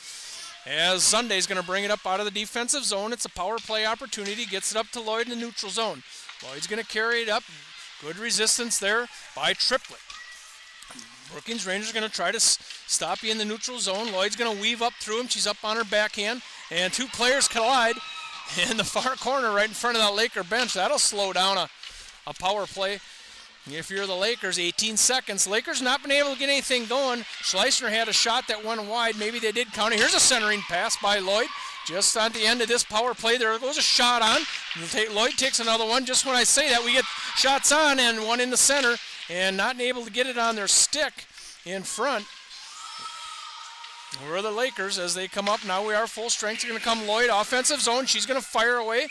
As Sunday's going to bring it up out of the defensive zone. It's a power play opportunity. Gets it up to Lloyd in the neutral zone. Lloyd's going to carry it up. Good resistance there by Triplet. Brookings Rangers going to try to stop you in the neutral zone. Lloyd's going to weave up through him. She's up on her backhand. And 2 players collide in the far corner right in front of that Laker bench. That'll slow down a power play. If you're the Lakers, 18 seconds. Lakers not been able to get anything going. Schleissner had a shot that went wide. Maybe they did count it. Here's a centering pass by Lloyd. Just on the end of this power play, there goes a shot on. Lloyd takes another one. Just when I say that, we get shots on and one in the center. And not able to get it on their stick in front. We're the Lakers as they come up. Now we are full strength. They're going to come Lloyd, offensive zone. She's going to fire away.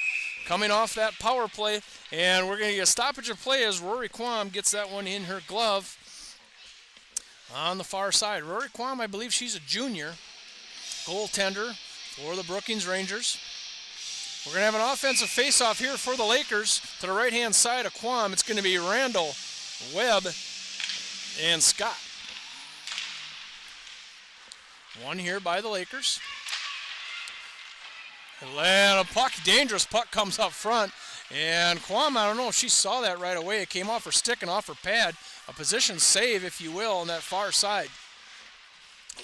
Coming off that power play, and we're going to get a stoppage of play as Rory Quam gets that one in her glove on the far side. Rory Quam, I believe she's a junior goaltender for the Brookings Rangers. We're going to have an offensive face-off here for the Lakers to the right-hand side of Quam. It's going to be Randall, Webb, and Scott. One here by the Lakers. And a puck, dangerous puck comes up front. And Quam, I don't know if she saw that right away. It came off her stick and off her pad. A position save, if you will, on that far side.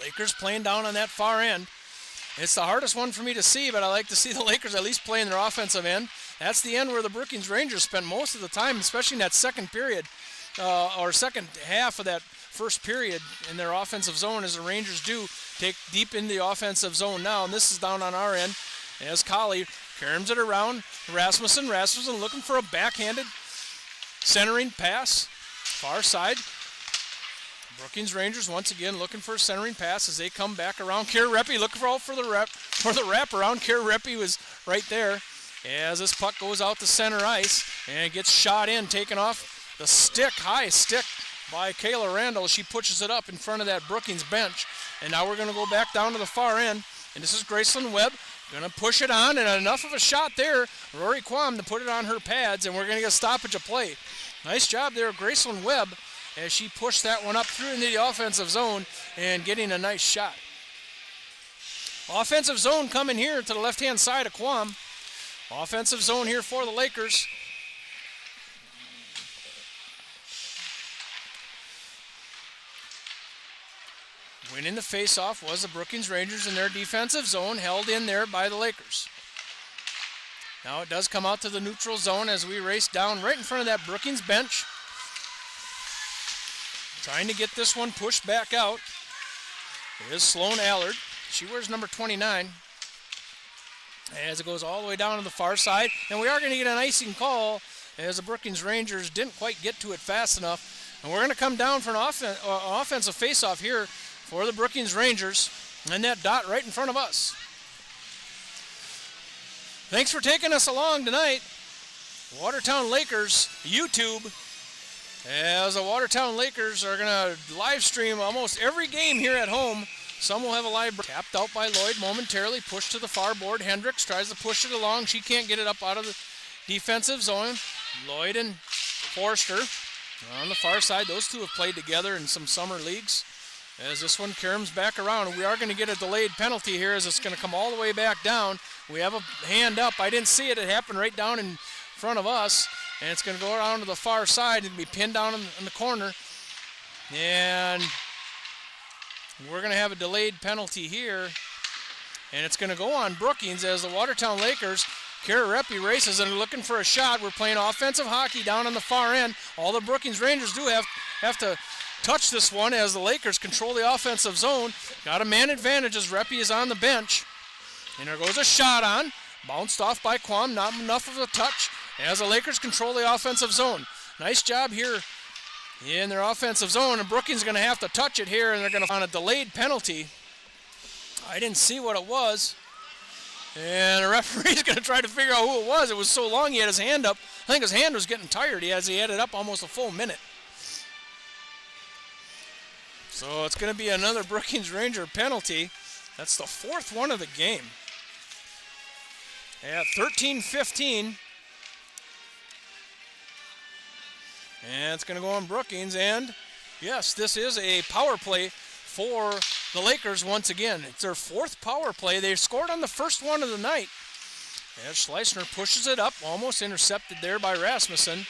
Lakers playing down on that far end. It's the hardest one for me to see, but I like to see the Lakers at least playing their offensive end. That's the end where the Brookings Rangers spent most of the time, especially in that second period, or second half of that first period in their offensive zone, as the Rangers do take deep into the offensive zone now. And this is down on our end. As Colley carries it around, Rasmussen looking for a backhanded centering pass, far side. Brookings Rangers once again looking for a centering pass as they come back around. Kira Reppy looking for the wrap around. Kira Reppy was right there as this puck goes out to center ice and gets shot in, taken off the high stick by Kayla Randall. She pushes it up in front of that Brookings bench. And now we're going to go back down to the far end. And this is Graceland Webb. Going to push it on, and enough of a shot there, Rory Quam, to put it on her pads, and we're going to get a stoppage of play. Nice job there, Graceland Webb, as she pushed that one up through into the offensive zone and getting a nice shot. Offensive zone coming here to the left-hand side of Quam. Offensive zone here for the Lakers. Winning the face-off was the Brookings Rangers in their defensive zone, held in there by the Lakers. Now it does come out to the neutral zone as we race down right in front of that Brookings bench. Trying to get this one pushed back out. It is Sloan Allard. She wears number 29. As it goes all the way down to the far side. And we are going to get an icing call as the Brookings Rangers didn't quite get to it fast enough. And we're going to come down for an offensive face-off here for the Brookings Rangers, and that dot right in front of us. Thanks for taking us along tonight. Watertown Lakers YouTube, as the Watertown Lakers are going to live stream almost every game here at home. Some will have a live tapped out by Lloyd momentarily, pushed to the far board. Hendricks tries to push it along. She can't get it up out of the defensive zone. Lloyd and Forster on the far side. Those two have played together in some summer leagues. As this one caroms back around, we are going to get a delayed penalty here as it's going to come all the way back down. We have a hand up. I didn't see it. It happened right down in front of us. And it's going to go around to the far side and be pinned down in the corner. And we're going to have a delayed penalty here. And it's going to go on Brookings as the Watertown Lakers. Kara Reppy races and are looking for a shot. We're playing offensive hockey down on the far end. All the Brookings Rangers do have to touch this one as the Lakers control the offensive zone. Got a man advantage as Reppy is on the bench. And there goes a shot on. Bounced off by Quam. Not enough of a touch as the Lakers control the offensive zone. Nice job here in their offensive zone. And Brookings is going to have to touch it here, and they're going to find a delayed penalty. I didn't see what it was. And the referee's going to try to figure out who it was. It was so long he had his hand up. I think his hand was getting tired. He had it up almost a full minute. So it's going to be another Brookings Ranger penalty. That's the fourth one of the game. At 13-15. And it's going to go on Brookings. And yes, this is a power play for the Lakers once again. It's their fourth power play. They scored on the first one of the night. As Schleissner pushes it up, almost intercepted there by Rasmussen.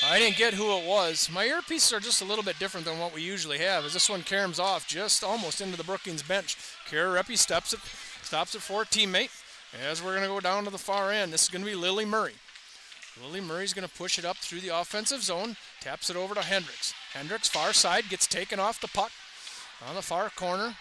I didn't get who it was. My earpieces are just a little bit different than what we usually have, as this one caroms off just almost into the Brookings bench. Kara Reppy stops it for a teammate. As we're going to go down to the far end, this is going to be Lily Murray. Lily Murray's going to push it up through the offensive zone, taps it over to Hendricks. Hendricks, far side, gets taken off the puck on the far corner.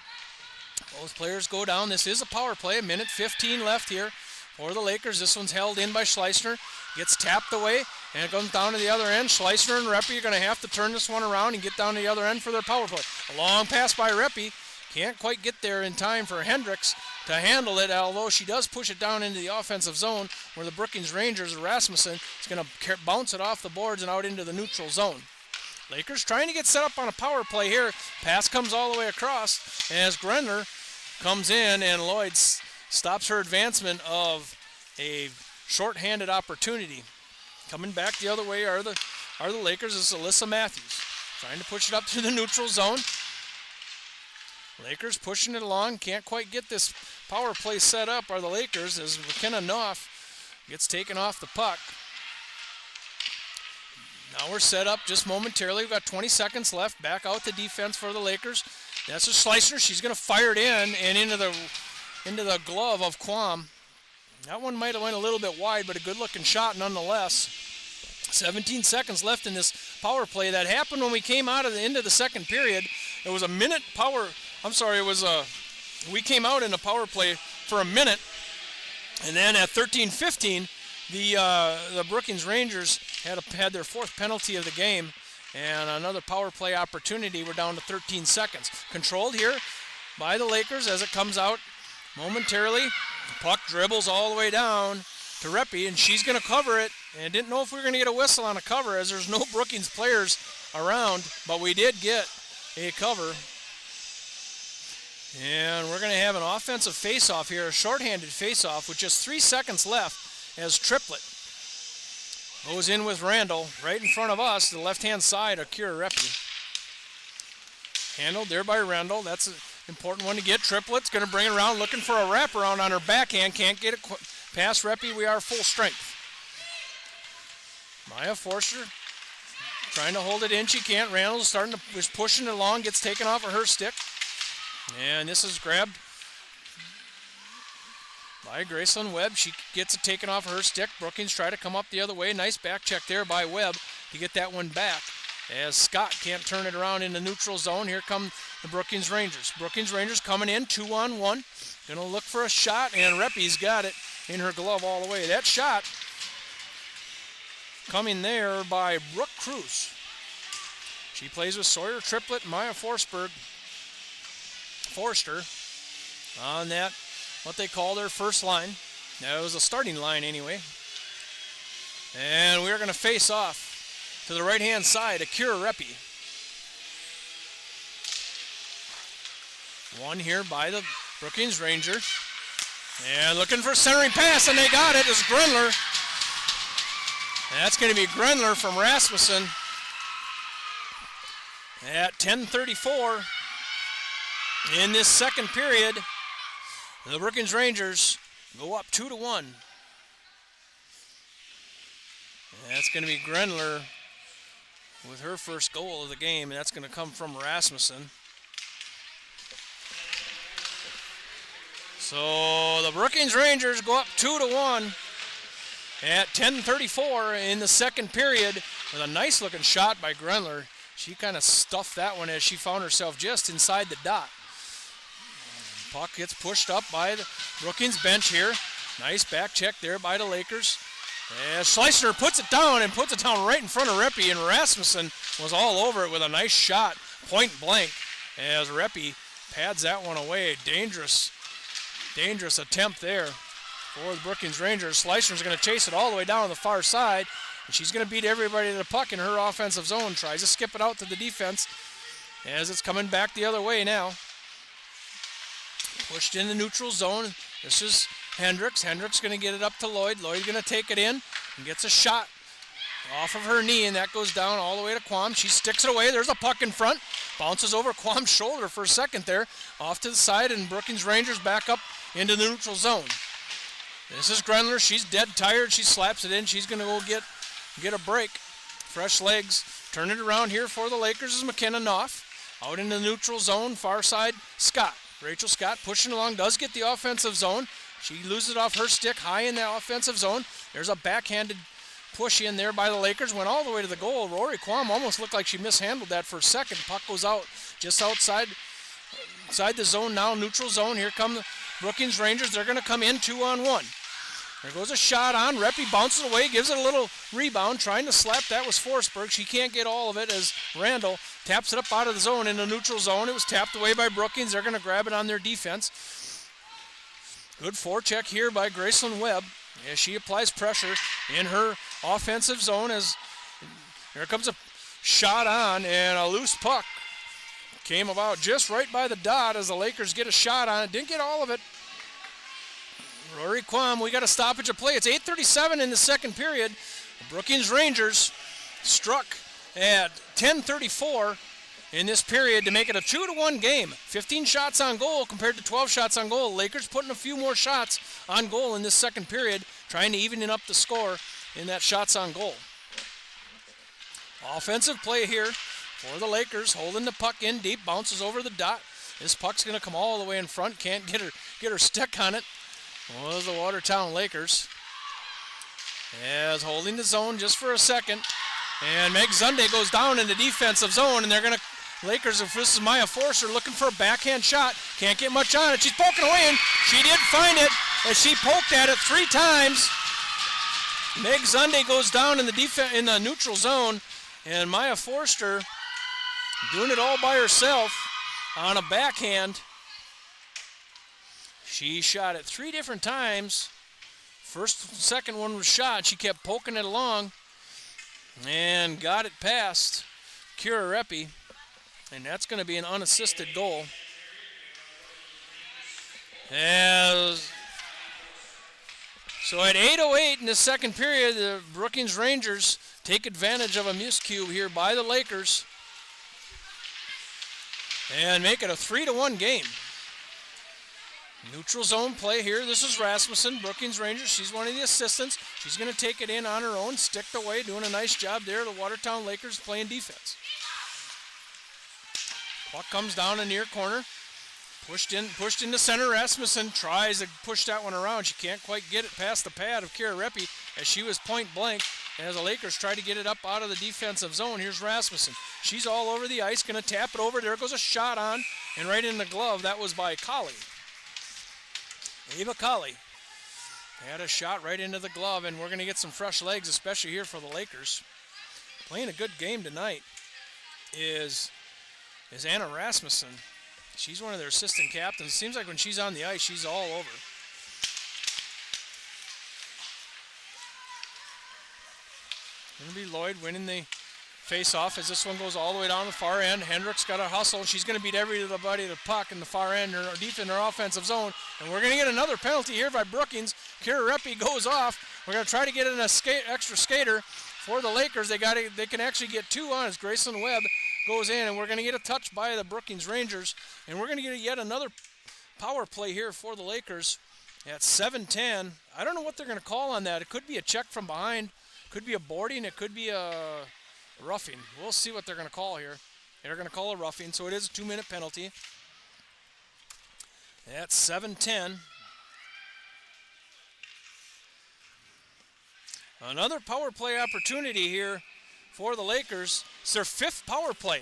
Both players go down. This is a power play, a minute 15 left here for the Lakers. This one's held in by Schleissner. Gets tapped away, and it goes down to the other end. Schleissner and Reppy are going to have to turn this one around and get down to the other end for their power play. A long pass by Reppy. Can't quite get there in time for Hendricks to handle it, although she does push it down into the offensive zone where the Brookings Rangers, Rasmussen, is going to bounce it off the boards and out into the neutral zone. Lakers trying to get set up on a power play here. Pass comes all the way across as Grenner comes in, and Lloyd stops her advancement of a short-handed opportunity. Coming back the other way are the Lakers. This is Alyssa Matthews trying to push it up through the neutral zone. Lakers pushing it along. Can't quite get this power play set up are the Lakers as McKenna Knopf gets taken off the puck. Now we're set up just momentarily. We've got 20 seconds left. Back out the defense for the Lakers. That's a Schleissner. She's going to fire it in and into the glove of Quam. That one might have went a little bit wide, but a good-looking shot nonetheless. 17 seconds left in this power play. That happened when we came out of the end of the second period. It was a minute power. We came out in a power play for a minute, and then at 13-15, the Brookings Rangers had their fourth penalty of the game, And another power play opportunity. We're down to 13 seconds. Controlled here by the Lakers as it comes out momentarily. The puck dribbles all the way down to Reppy, and she's going to cover it. And didn't know if we were going to get a whistle on a cover as there's no Brookings players around, but we did get a cover. And we're going to have an offensive face-off here, a shorthanded face-off with just 3 seconds left as Triplett goes in with Randall right in front of us, the left-hand side of Kira Reppy. Handled there by Randall. That's an important one to get. Triplett's going to bring it around, looking for a wraparound on her backhand. Can't get it past Reppy. We are full strength. Maya Forster trying to hold it in. She can't. Randall is pushing it along, gets taken off of her stick. And this is grabbed by Graceland Webb. She gets it taken off of her stick. Brookings try to come up the other way. Nice back check there by Webb to get that one back. As Scott can't turn it around in the neutral zone. Here come the Brookings Rangers. Brookings Rangers coming in 2-on-1. Gonna look for a shot, and Reppy's got it in her glove all the way. That shot coming there by Brooke Cruz. She plays with Sawyer Triplett, Maya Forster on that, what they call their first line. That was a starting line anyway. And we're going to face off to the right-hand side, Akira Reppy. One here by the Brookings Ranger. And looking for centering pass, and they got it. It's Grenler. That's going to be Grenler from Rasmussen at 10:34 in this second period. The Brookings Rangers go up 2-1. That's going to be Grenler with her first goal of the game, and that's going to come from Rasmussen. So the Brookings Rangers go up 2-1 at 10:34 in the second period with a nice looking shot by Grenler. She kind of stuffed that one as she found herself just inside the dot. Puck gets pushed up by the Brookings bench here. Nice back check there by the Lakers. And Schleissner puts it down right in front of Reppy, and Rasmussen was all over it with a nice shot, point blank, as Reppy pads that one away. Dangerous attempt there for the Brookings Rangers. Schleissner's going to chase it all the way down on the far side, and she's going to beat everybody to the puck in her offensive zone. Tries to skip it out to the defense as it's coming back the other way now. Pushed in the neutral zone. This is Hendricks. Hendricks going to get it up to Lloyd. Lloyd going to take it in and gets a shot off of her knee, and that goes down all the way to Quam. She sticks it away. There's a puck in front. Bounces over Quam's shoulder for a second there. Off to the side, and Brookings Rangers back up into the neutral zone. This is Grenler. She's dead tired. She slaps it in. She's going to go get a break. Fresh legs. Turn it around here for the Lakers is McKenna Knopf. Out in the neutral zone, far side, Scott. Rachel Scott pushing along, does get the offensive zone. She loses it off her stick high in the offensive zone. There's a backhanded push in there by the Lakers. Went all the way to the goal. Rory Quam almost looked like she mishandled that for a second. Puck goes out just outside the zone now, neutral zone. Here come the Brookings Rangers. They're going to come in 2-on-1. There goes a shot on. Reppy bounces away, gives it a little rebound. Trying to slap. That was Forsberg. She can't get all of it as Randall taps it up out of the zone in the neutral zone. It was tapped away by Brookings. They're going to grab it on their defense. Good forecheck here by Graceland Webb as she applies pressure in her offensive zone. As here comes a shot on, and a loose puck came about just right by the dot as the Lakers get a shot on it. Didn't get all of it. Rory Quam, we got a stoppage of play. It's 8:37 in the second period. The Brookings Rangers struck at 10:34 in this period to make it a 2-1 game. 15 shots on goal compared to 12 shots on goal. Lakers putting a few more shots on goal in this second period, trying to even up the score in that shots on goal. Offensive play here for the Lakers, holding the puck in deep, bounces over the dot. This puck's going to come all the way in front. Can't get her stick on it. Was the Watertown Lakers. As holding the zone just for a second. And Meg Zunde goes down in the defensive zone, and they're going to, Lakers, if this is Maya Forster, looking for a backhand shot. Can't get much on it. She's poking away, and she did find it as she poked at it 3 times. Meg Zunde goes down in the neutral zone. And Maya Forster doing it all by herself on a backhand. She shot it 3 different times. Second one was shot. She kept poking it along and got it past Kira Reppe. And that's going to be an unassisted goal. So at 8:08 in the second period, the Brookings Rangers take advantage of a miscue here by the Lakers and make it a 3-1 game. Neutral zone play here. This is Rasmussen, Brookings Rangers. She's one of the assistants. She's going to take it in on her own, sticked away, doing a nice job there. The Watertown Lakers playing defense. Puck comes down in the near corner. Pushed into center. Rasmussen tries to push that one around. She can't quite get it past the pad of Kira Reppe as she was point blank. As the Lakers try to get it up out of the defensive zone. Here's Rasmussen. She's all over the ice, going to tap it over. There goes a shot on, and right in the glove. That was by Colley. Ava Colley had a shot right into the glove, and we're going to get some fresh legs, especially here for the Lakers. Playing a good game tonight is Anna Rasmussen. She's one of their assistant captains. It seems like when she's on the ice, she's all over. Going to be Lloyd winning the face-off as this one goes all the way down the far end. Hendricks got a hustle, and she's going to beat everybody to the puck in the far end, in her offensive zone. And we're going to get another penalty here by Brookings. Kira Reppe goes off. We're going to try to get in extra skater for the Lakers. They can actually get 2 on as Grayson Webb goes in, and we're going to get a touch by the Brookings Rangers. And we're going to get yet another power play here for the Lakers at 7:10. I don't know what they're going to call on that. It could be a check from behind. Could be a boarding. It could be a roughing. We'll see what they're going to call here. They're going to call a roughing, so it is a 2-minute penalty. That's 7:10. Another power play opportunity here for the Lakers. It's their 5th power play.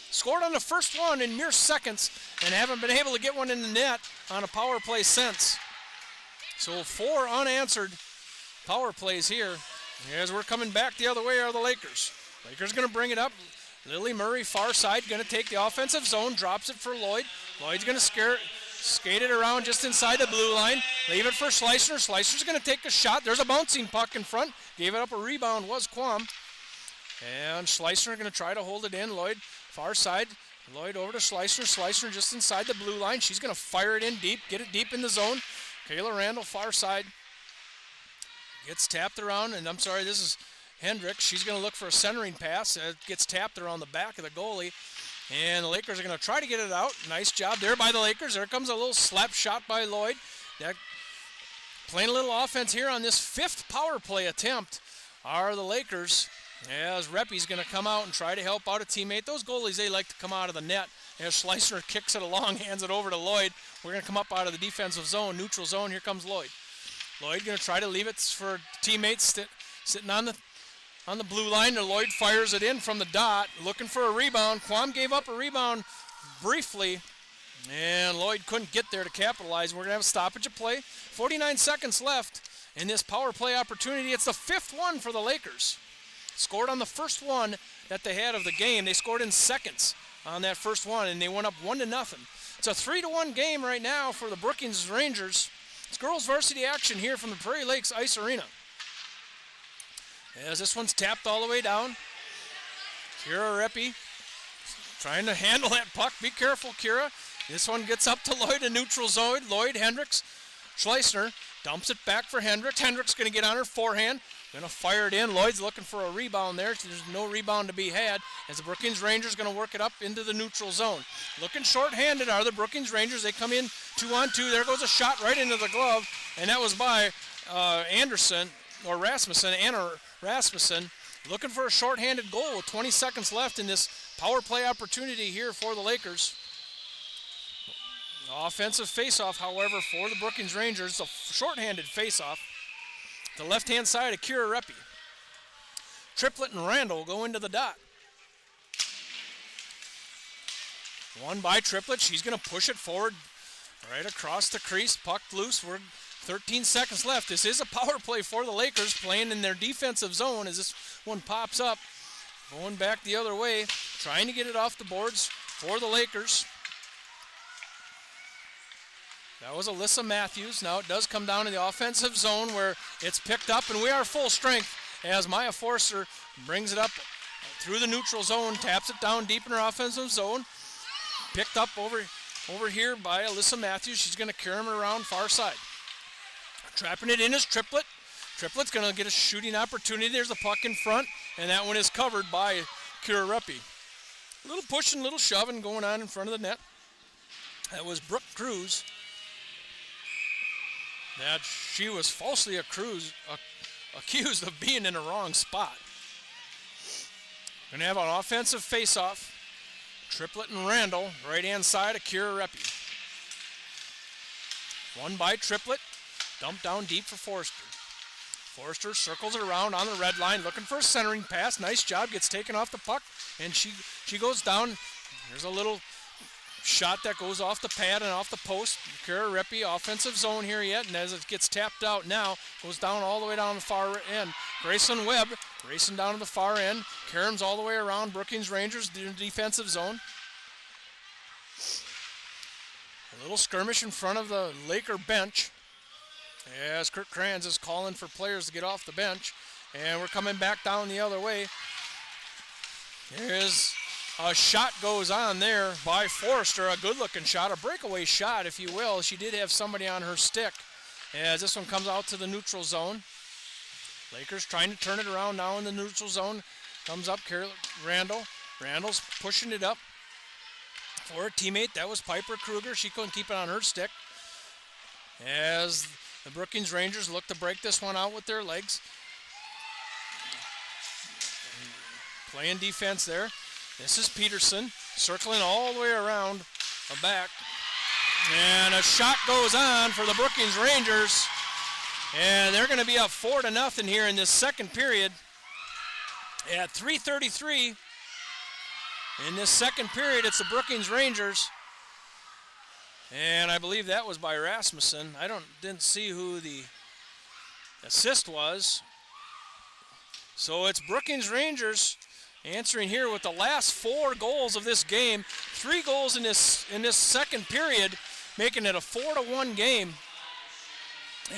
Scored on the first one in mere seconds and haven't been able to get one in the net on a power play since. So 4 unanswered power plays here. As we're coming back the other way are the Lakers. Lakers going to bring it up. Lily Murray, far side, going to take the offensive zone, drops it for Lloyd. Lloyd's going to skate it around just inside the blue line. Leave it for Schleisner. Schleisner's going to take a shot. There's a bouncing puck in front. Gave it up a rebound was Quam. And Schleisner going to try to hold it in. Lloyd, far side. Lloyd over to Schleisner. Schleisner just inside the blue line. She's going to fire it in deep, get it deep in the zone. Kayla Randall, far side. Gets tapped around, and I'm sorry, this is Hendricks. She's going to look for a centering pass. It gets tapped around the back of the goalie. And the Lakers are going to try to get it out. Nice job there by the Lakers. There comes a little slap shot by Lloyd. Playing a little offense here on this 5th power play attempt are the Lakers. As Reppe's going to come out and try to help out a teammate. Those goalies, they like to come out of the net. As Schleisner kicks it along, hands it over to Lloyd. We're going to come up out of the defensive zone, neutral zone. Here comes Lloyd. Lloyd going to try to leave it for teammates sitting on the blue line. And Lloyd fires it in from the dot, looking for a rebound. Quam gave up a rebound briefly, and Lloyd couldn't get there to capitalize. We're going to have a stoppage of play. 49 seconds left in this power play opportunity. It's the 5th one for the Lakers. Scored on the first one that they had of the game. They scored in seconds on that first one, and they went up 1-0. It's a 3-1 game right now for the Brookings Rangers. It's girls varsity action here from the Prairie Lakes Ice Arena. As this one's tapped all the way down. Kira Reppe trying to handle that puck. Be careful, Kira. This one gets up to Lloyd in neutral zone. Lloyd, Hendricks, Schleisner dumps it back for Hendricks. Hendricks going to get on her forehand. Going to fire it in. Lloyd's looking for a rebound there. There's no rebound to be had as the Brookings Rangers going to work it up into the neutral zone. Looking short-handed are the Brookings Rangers. They come in 2-on-2. There goes a shot right into the glove, and that was by Anna Rasmussen, looking for a short-handed goal with 20 seconds left in this power play opportunity here for the Lakers. Offensive face-off, however, for the Brookings Rangers. A short-handed face-off. The left-hand side of Kira Reppe. Triplett and Randall go into the dot. One by Triplett. She's going to push it forward right across the crease. Puck loose. We're 13 seconds left. This is a power play for the Lakers, playing in their defensive zone as this one pops up. going back the other way, trying to get it off the boards for the Lakers. That was Alyssa Matthews. Now it does come down to the offensive zone where it's picked up, and we are full strength as Maya Forster brings it up through the neutral zone, taps it down deep in her offensive zone. Picked up over here by Alyssa Matthews. She's going to carry him around far side. Trapping it in is Triplett. Triplett's going to get a shooting opportunity. There's the puck in front, and that one is covered by Kira Reppy. A little pushing, little shoving going on in front of the net. That was Brooke Cruz. That she was falsely accused of being in the wrong spot. Going to have an offensive face-off. Triplett and Randall, right-hand side of Kira Reppy. One by Triplett, dumped down deep for Forster. Forster circles it around on the red line, looking for a centering pass. Nice job, gets taken off the puck, and she goes down. There's a little shot that goes off the pad and off the post. Kira Reppy, offensive zone here yet, and as it gets tapped out now, goes down all the way down the far end. Grayson Webb racing down to the far end. Karam's all the way around. Brookings Rangers, the defensive zone. A little skirmish in front of the Laker bench as Kurt Kranz is calling for players to get off the bench. And we're coming back down the other way. There's a shot goes on there by Forrester, a good-looking shot, a breakaway shot, if you will. She did have somebody on her stick as this one comes out to the neutral zone. Lakers trying to turn it around now in the neutral zone. Comes up, Randall. Randall's pushing it up for a teammate. That was Piper Kruger. She couldn't keep it on her stick. As the Brookings Rangers look to break this one out with their legs. Playing defense there. This is Peterson circling all the way around the back. And a shot goes on for the Brookings Rangers. And they're going to be up 4-0 here in this second period. At 3:33 in this second period, it's the Brookings Rangers. And I believe that was by Rasmussen. I didn't see who the assist was. So it's Brookings Rangers answering here with the last 4 goals of this game. 3 goals in this second period, making it a 4-1 game.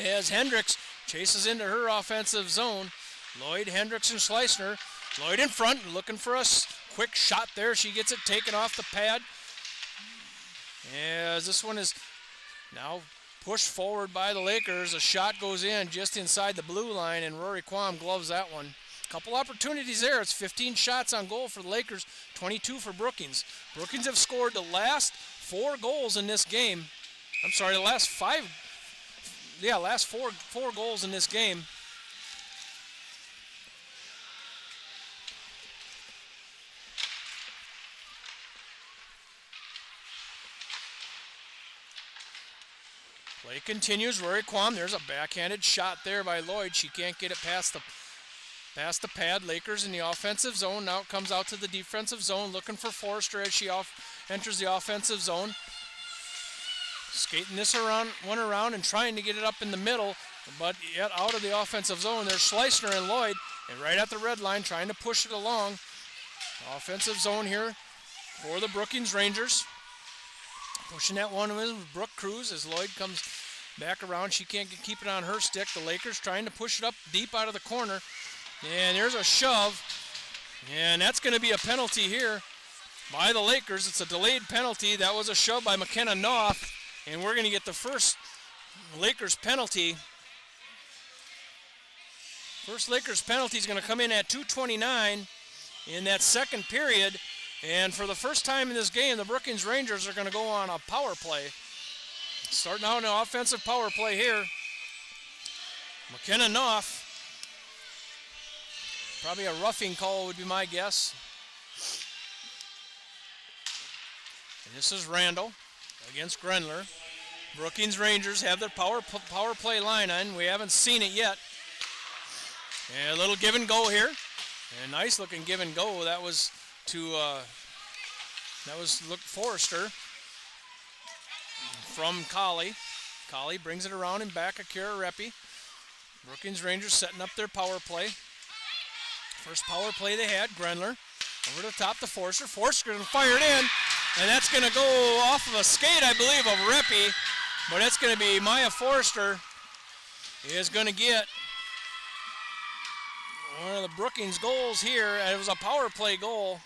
As Hendricks chases into her offensive zone. Lloyd, Hendricks, and Schleisner. Lloyd in front, looking for a quick shot there. She gets it taken off the pad. As this one is now pushed forward by the Lakers. A shot goes in just inside the blue line, and Rory Quam gloves that one. Couple opportunities there. It's 15 shots on goal for the Lakers, 22 for Brookings. Brookings have scored the last 4 goals in this game. I'm sorry, the last 5. Yeah, last four goals in this game. Play continues. Rory Quam. There's a backhanded shot there by Lloyd. She can't get it past the pad. Lakers in the offensive zone. Now it comes out to the defensive zone, looking for Forrester as she enters the offensive zone. Skating this around and trying to get it up in the middle, but yet out of the offensive zone. There's Schleisner and Lloyd, and right at the red line, trying to push it along. Offensive zone here for the Brookings Rangers. Pushing that one with Brooke Cruz as Lloyd comes back around. She can't keep it on her stick. The Lakers trying to push it up deep out of the corner. And there's a shove. And that's going to be a penalty here by the Lakers. It's a delayed penalty. That was a shove by McKenna Knopf. And we're going to get the first Lakers penalty. First Lakers penalty is going to come in at 2:29 in that second period. And for the first time in this game, the Brookings Rangers are going to go on a power play. Starting out an offensive power play here. McKenna Knopf. Probably a roughing call would be my guess. And this is Randall against Grenler. Brookings Rangers have their power play line on. We haven't seen it yet. And a little give and go here. And a nice looking give and go. That was to Forrester from Colley. Colley brings it around and back of Kira Reppy. Brookings Rangers setting up their power play. First power play they had, Grenler. Over the top to Forster. Forster going to fire it in. And that's going to go off of a skate, I believe, of Reppy. But it's going to be Maya Forster is going to get one of the Brookings goals here. It was a power play goal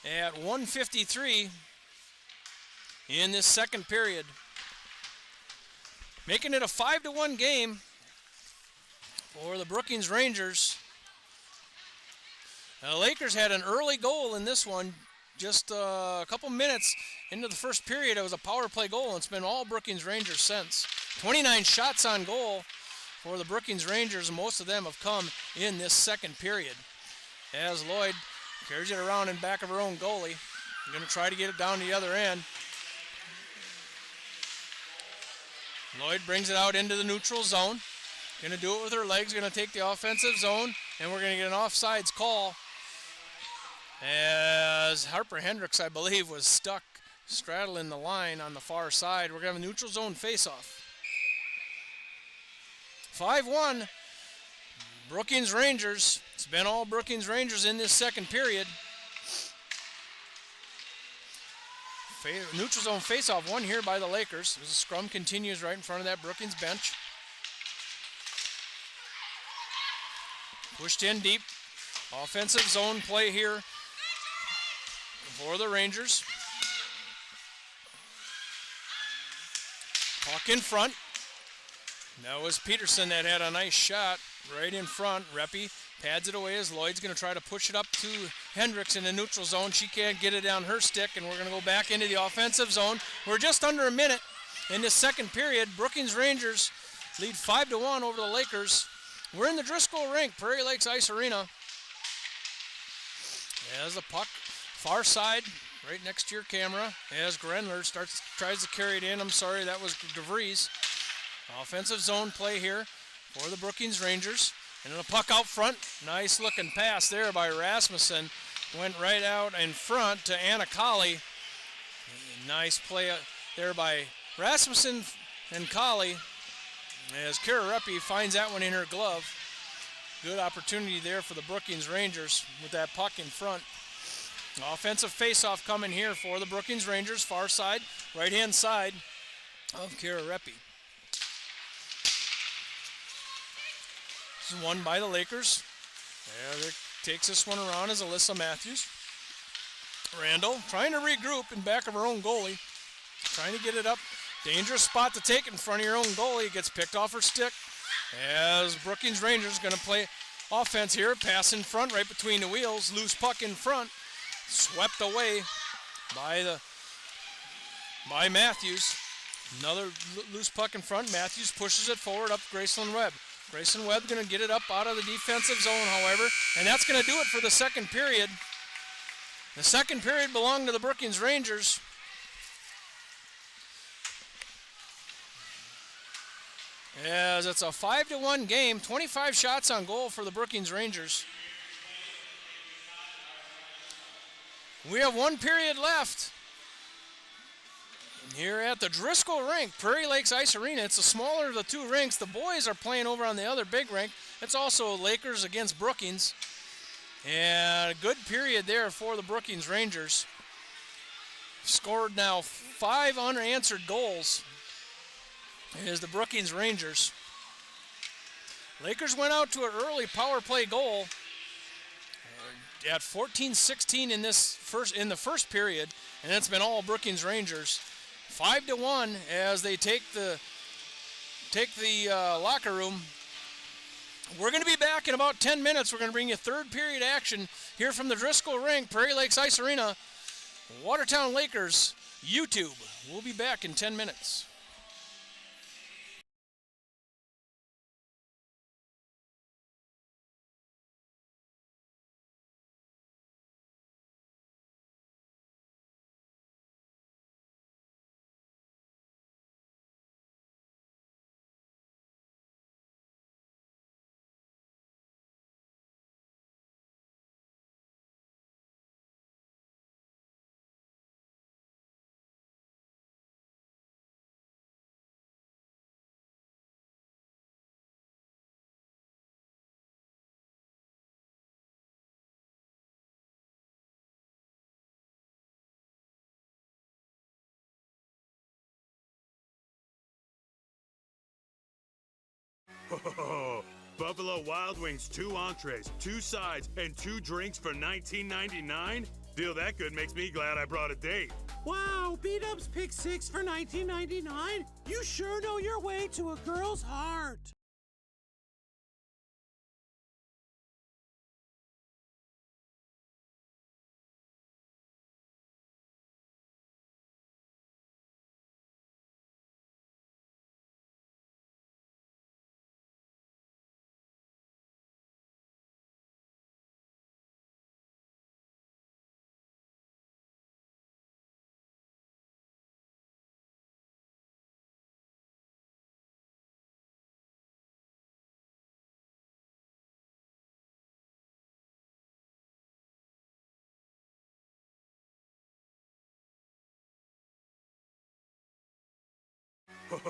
at 1:53 in this second period. Making it a 5-1 game for the Brookings Rangers. The Lakers had an early goal in this one. Just a couple minutes into the first period, it was a power play goal, and it's been all Brookings Rangers since. 29 shots on goal for the Brookings Rangers, and most of them have come in this second period. As Lloyd carries it around in back of her own goalie. Going to try to get it down to the other end. Lloyd brings it out into the neutral zone. Going to do it with her legs, going to take the offensive zone, and we're going to get an offsides call. As Harper Hendricks, I believe, was stuck straddling the line on the far side. We're going to have a neutral zone face-off. 5-1, Brookings Rangers. It's been all Brookings Rangers in this second period. Neutral zone face-off won here by the Lakers. The scrum continues right in front of that Brookings bench. Pushed in deep. Offensive zone play here for the Rangers. Puck in front. That was Peterson that had a nice shot right in front. Reppy pads it away as Lloyd's going to try to push it up to Hendricks in the neutral zone. She can't get it on her stick, and we're going to go back into the offensive zone. We're just under a minute in this second period. Brookings Rangers lead 5-1 over the Lakers. We're in the Driscoll Rink, Prairie Lakes Ice Arena. As the puck, far side, right next to your camera, as Grenler tries to carry it in. I'm sorry, that was DeVries. Offensive zone play here for the Brookings Rangers. And the puck out front, nice looking pass there by Rasmussen. Went right out in front to Anna Colley. Nice play there by Rasmussen and Colley. As Kara Reppy finds that one in her glove. Good opportunity there for the Brookings Rangers with that puck in front. Offensive faceoff coming here for the Brookings Rangers. Far side, right-hand side of Kara Reppy. This is won by the Lakers. There takes this one around is Alyssa Matthews. Randall trying to regroup in back of her own goalie. Trying to get it up. Dangerous spot to take in front of your own goalie. It gets picked off her stick. As Brookings Rangers going to play offense here. Pass in front right between the wheels. Loose puck in front. Swept away by Matthews. Another loose puck in front. Matthews pushes it forward up Graceland Webb. Grayson Webb going to get it up out of the defensive zone, however, and that's going to do it for the second period. The second period belonged to the Brookings Rangers. As it's a 5-1 game, 25 shots on goal for the Brookings Rangers. We have one period left here at the Driscoll Rink, Prairie Lakes Ice Arena. It's the smaller of the two rinks. The boys are playing over on the other big rink. It's also Lakers against Brookings. And a good period there for the Brookings Rangers. Scored now 5 unanswered goals is the Brookings Rangers. Lakers went out to an early power play goal at 14-16 in the first period, and it's been all Brookings Rangers. 5-1 as they take the locker room. We're going to be back in about 10 minutes. We're going to bring you third period action here from the Driscoll Rink, Prairie Lakes Ice Arena. Watertown Lakers, YouTube. We'll be back in 10 minutes. Oh, Buffalo Wild Wings, 2 entrees, 2 sides, and 2 drinks for $19.99? Deal that good makes me glad I brought a date. Wow, B-Dubs pick 6 for $19.99? You sure know your way to a girl's heart.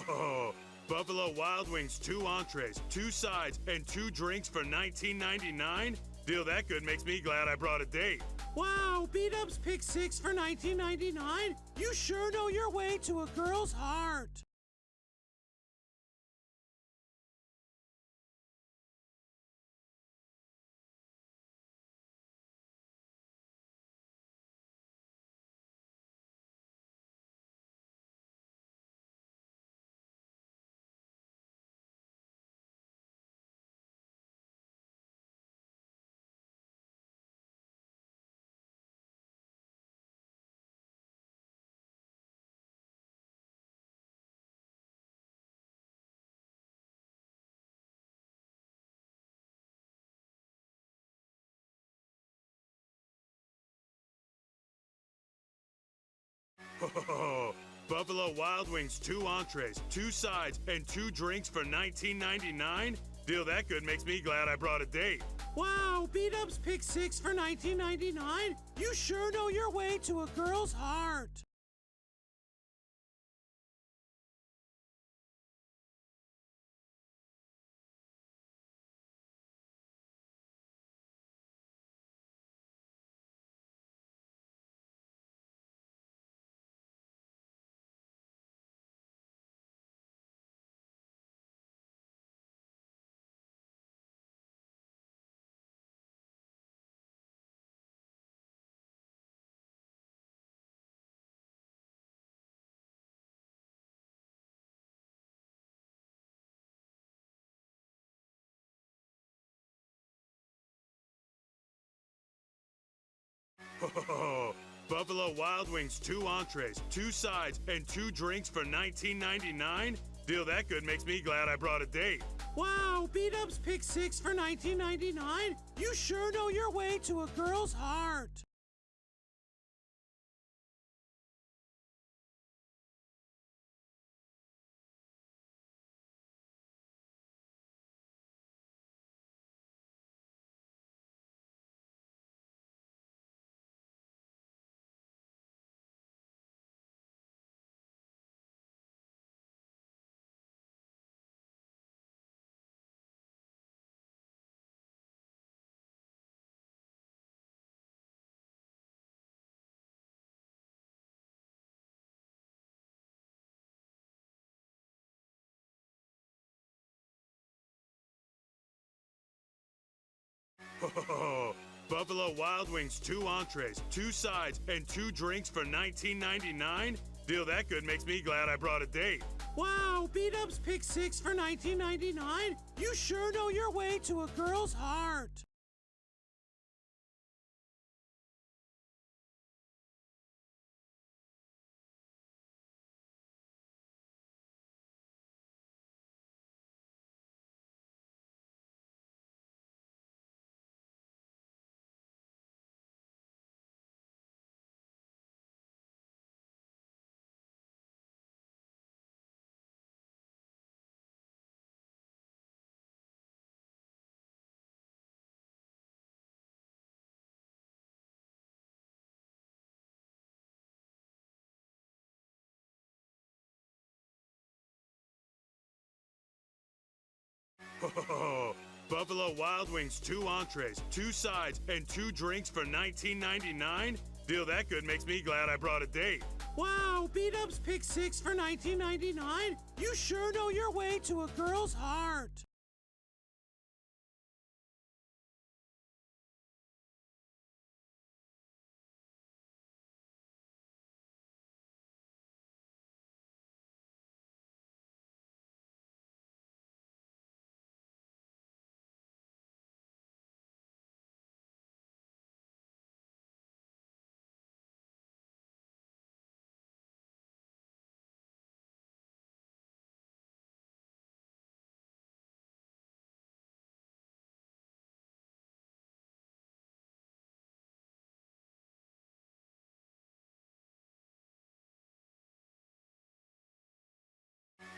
Oh, Buffalo Wild Wings, 2 entrees, 2 sides, and 2 drinks for $19.99? Deal that good makes me glad I brought a date. Wow, B-Dubs pick 6 for $19.99? You sure know your way to a girl's heart. Oh, Buffalo Wild Wings, 2 entrees, 2 sides, and 2 drinks for $19.99? Deal that good makes me glad I brought a date. Wow, B-Dubs pick 6 for $19.99? You sure know your way to a girl's heart. Oh, Buffalo Wild Wings, 2 entrees, 2 sides, and 2 drinks for $19.99? Deal that good makes me glad I brought a date. Wow, B-Dubs pick 6 for $19.99? You sure know your way to a girl's heart. Oh, Buffalo Wild Wings, 2 entrees, 2 sides, and 2 drinks for $19.99? Deal that good makes me glad I brought a date. Wow, B-Dubs pick 6 for $19.99? You sure know your way to a girl's heart. Oh, Buffalo Wild Wings, 2 entrees, 2 sides, and 2 drinks for $19.99? Deal that good makes me glad I brought a date. Wow, B-Dubs pick 6 for $19.99? You sure know your way to a girl's heart.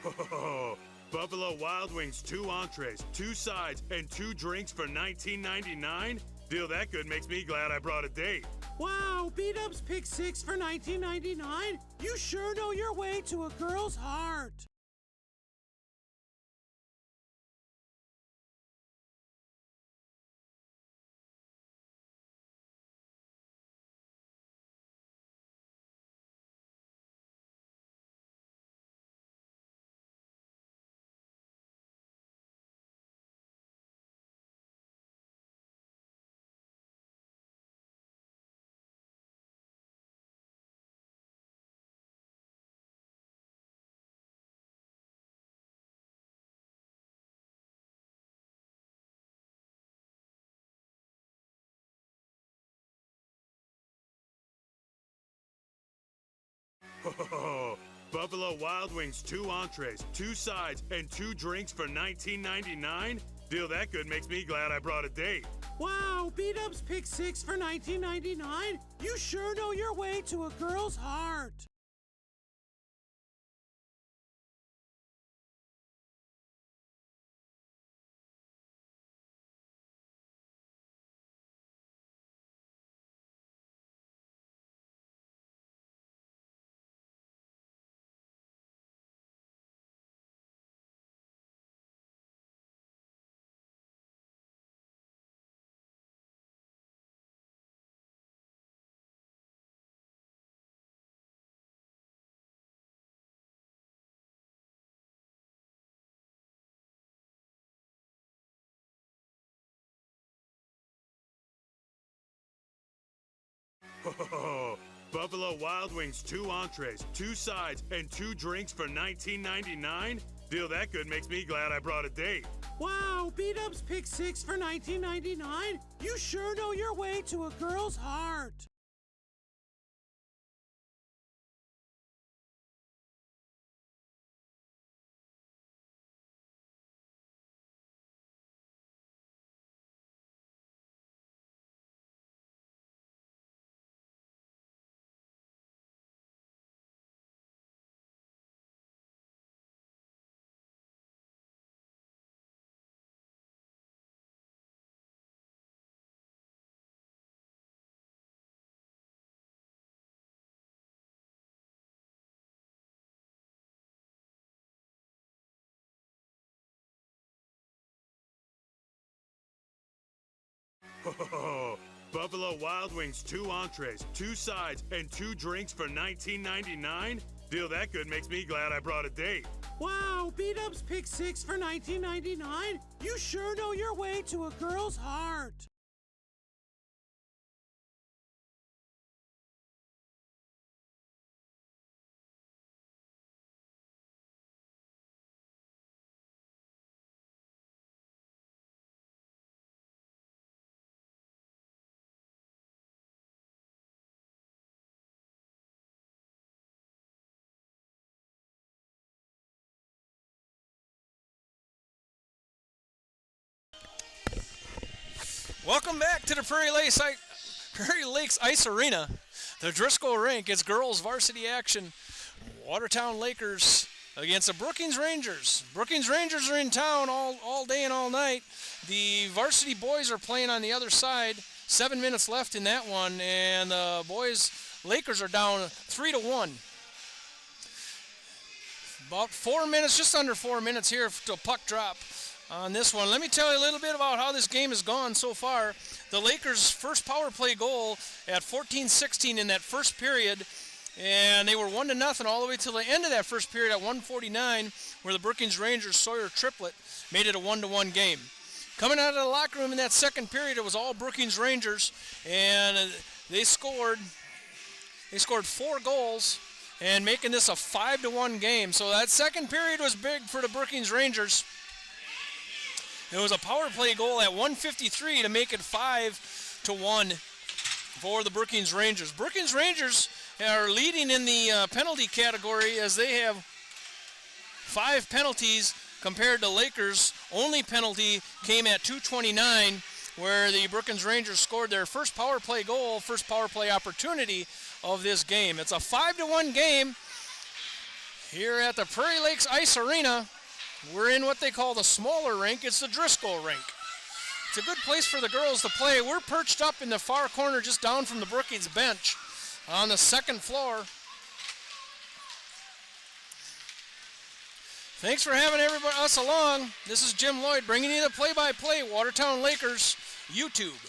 Oh, Buffalo Wild Wings, 2 entrees, 2 sides, and 2 drinks for $19.99? Deal that good makes me glad I brought a date. Wow, B-Dubs pick 6 for $19.99? You sure know your way to a girl's heart. Oh, Buffalo Wild Wings, 2 entrees, 2 sides, and 2 drinks for $19.99? Deal that good makes me glad I brought a date. Wow, B-Dubs pick 6 for $19.99? You sure know your way to a girl's heart. Oh, Buffalo Wild Wings, 2 entrees, 2 sides, and 2 drinks for $19.99? Deal that good makes me glad I brought a date. Wow, B-Dubs pick 6 for $19.99? You sure know your way to a girl's heart. Oh, Buffalo Wild Wings, 2 entrees, 2 sides, and 2 drinks for $19.99? Deal that good makes me glad I brought a date. Wow, B-Dubs pick 6 for $19.99? You sure know your way to a girl's heart. Welcome back to the Prairie Lakes Ice Arena, the Driscoll Rink. It's girls varsity action. Watertown Lakers against the Brookings Rangers. Brookings Rangers are in town all day and all night. The varsity boys are playing on the other side. 7 minutes left in that one, and the boys Lakers are down 3-1. About 4 minutes, just under 4 minutes here to puck drop on this one. Let me tell you a little bit about how this game has gone so far. The Lakers' first power play goal at 14-16 in that first period, and they were 1-0 all the way till the end of that first period at 1:49, where the Brookings Rangers Sawyer triplet made it a 1-1 game. Coming out of the locker room in that second period, it was all Brookings Rangers, and they scored 4 goals and making this a 5-1 game. So that second period was big for the Brookings Rangers. It was a power play goal at 1:53 to make it 5-1 for the Brookings Rangers. Brookings Rangers are leading in the penalty category as they have 5 penalties compared to Lakers. Only penalty came at 2:29, where the Brookings Rangers scored their first power play goal, first power play opportunity of this game. It's a 5-1 game. Here at the Prairie Lakes Ice Arena, we're in what they call the smaller rink. It's the Driscoll rink. It's a good place for the girls to play. We're perched up in the far corner just down from the Brookings bench on the second floor. Thanks for having us along. This is Jim Lloyd bringing you the play-by-play Watertown Lakers YouTube.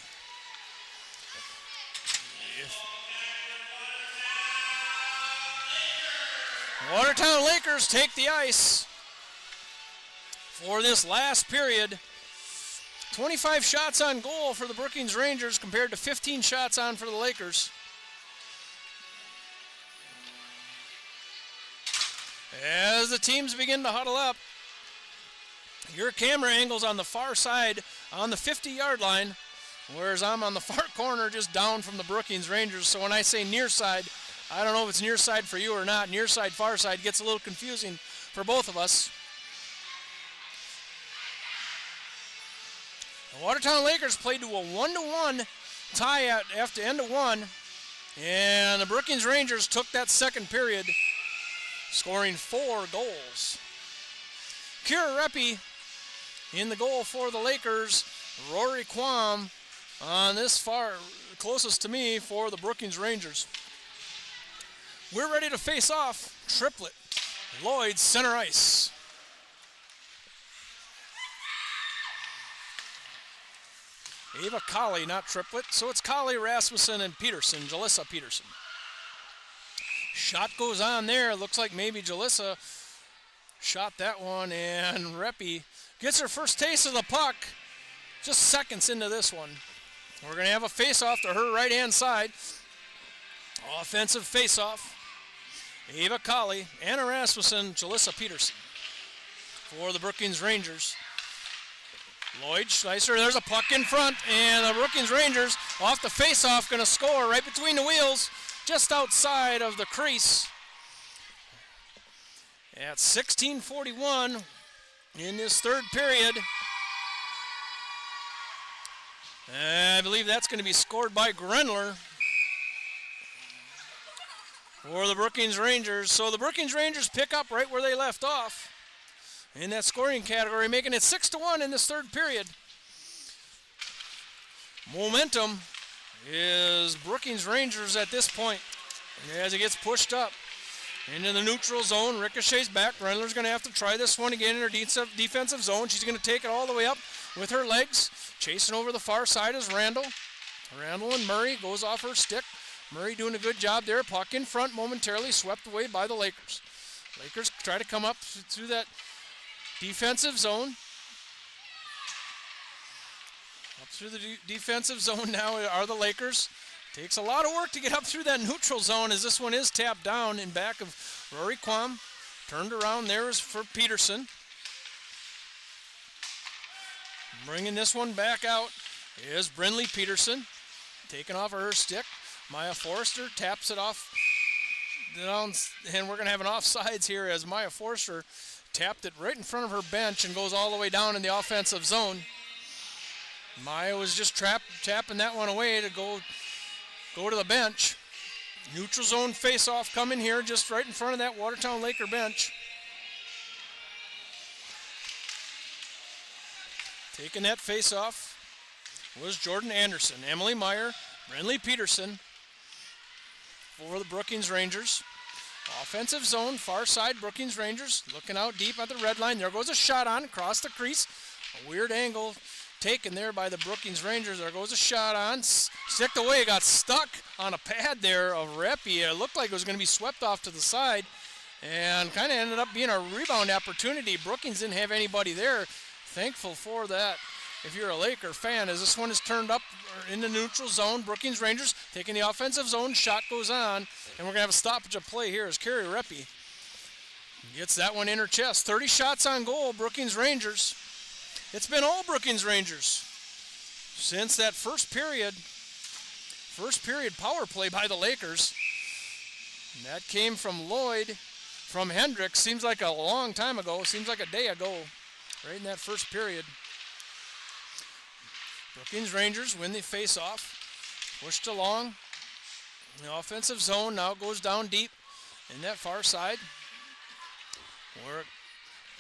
Watertown Lakers take the ice for this last period. 25 shots on goal for the Brookings Rangers compared to 15 shots on for the Lakers. As the teams begin to huddle up, your camera angle's on the far side on the 50-yard line, whereas I'm on the far corner just down from the Brookings Rangers. So when I say near side, I don't know if it's near side for you or not. Near side, far side gets a little confusing for both of us. The Watertown Lakers played to a 1-1 tie after end of one, and the Brookings Rangers took that second period, scoring 4 goals. Kira Reppy in the goal for the Lakers. Rory Quam on this far closest to me for the Brookings Rangers. We're ready to face off. Triplet. Lloyd center ice. Ava Colley, not Triplet. So it's Colley, Rasmussen, and Peterson. Jalissa Peterson. Shot goes on there. Looks like maybe Jalissa shot that one, and Reppy gets her first taste of the puck just seconds into this one. We're going to have a face-off to her right-hand side. Offensive face-off. Ava Colley, Anna Rasmussen, Jalissa Peterson for the Brookings Rangers. Lloyd Schleiser, there's a puck in front, and the Brookings Rangers off the face-off going to score right between the wheels, just outside of the crease. At 16:41 in this third period. I believe that's going to be scored by Grenler for the Brookings Rangers. So the Brookings Rangers pick up right where they left off in that scoring category, making it 6-1 in this third period. Momentum is Brookings Rangers at this point as it gets pushed up into the neutral zone. Ricochets back. Grenler's going to have to try this one again in her defensive zone. She's going to take it all the way up with her legs. Chasing over the far side is Randall. Randall and Murray goes off her stick. Murray doing a good job there. Puck in front momentarily swept away by the Lakers. Lakers try to come up through that defensive zone. Up through the defensive zone now are the Lakers. Takes a lot of work to get up through that neutral zone as this one is tapped down in back of Rory Quam. Turned around there is for Peterson. Bringing this one back out is Brinley Peterson. Taken off of her stick. Maya Forrester taps it off down, and we're going to have an offsides here as Maya Forrester tapped it right in front of her bench and goes all the way down in the offensive zone. Maya was just tapping that one away to go to the bench. Neutral zone face-off coming here just right in front of that Watertown Laker bench. Taking that face-off was Jordan Anderson. Emily Meyer, Brinley Peterson for the Brookings Rangers. Offensive zone, far side, Brookings Rangers looking out deep at the red line. There goes a shot on across the crease. A weird angle taken there by the Brookings Rangers. There goes a shot on. Sticked away, got stuck on a pad there of Reppy. It looked like it was going to be swept off to the side and kind of ended up being a rebound opportunity. Brookings didn't have anybody there. Thankful for that if you're a Laker fan, as this one is turned up in the neutral zone. Brookings Rangers taking the offensive zone. Shot goes on, and we're going to have a stoppage of play here as Carrie Reppy gets that one in her chest. 30 shots on goal, Brookings Rangers. It's been all Brookings Rangers since that first period power play by the Lakers. And that came from Lloyd, from Hendricks. Seems like a long time ago. Seems like a day ago, right in that first period. Brookings Rangers win the face-off. Pushed along. The offensive zone now goes down deep in that far side. We're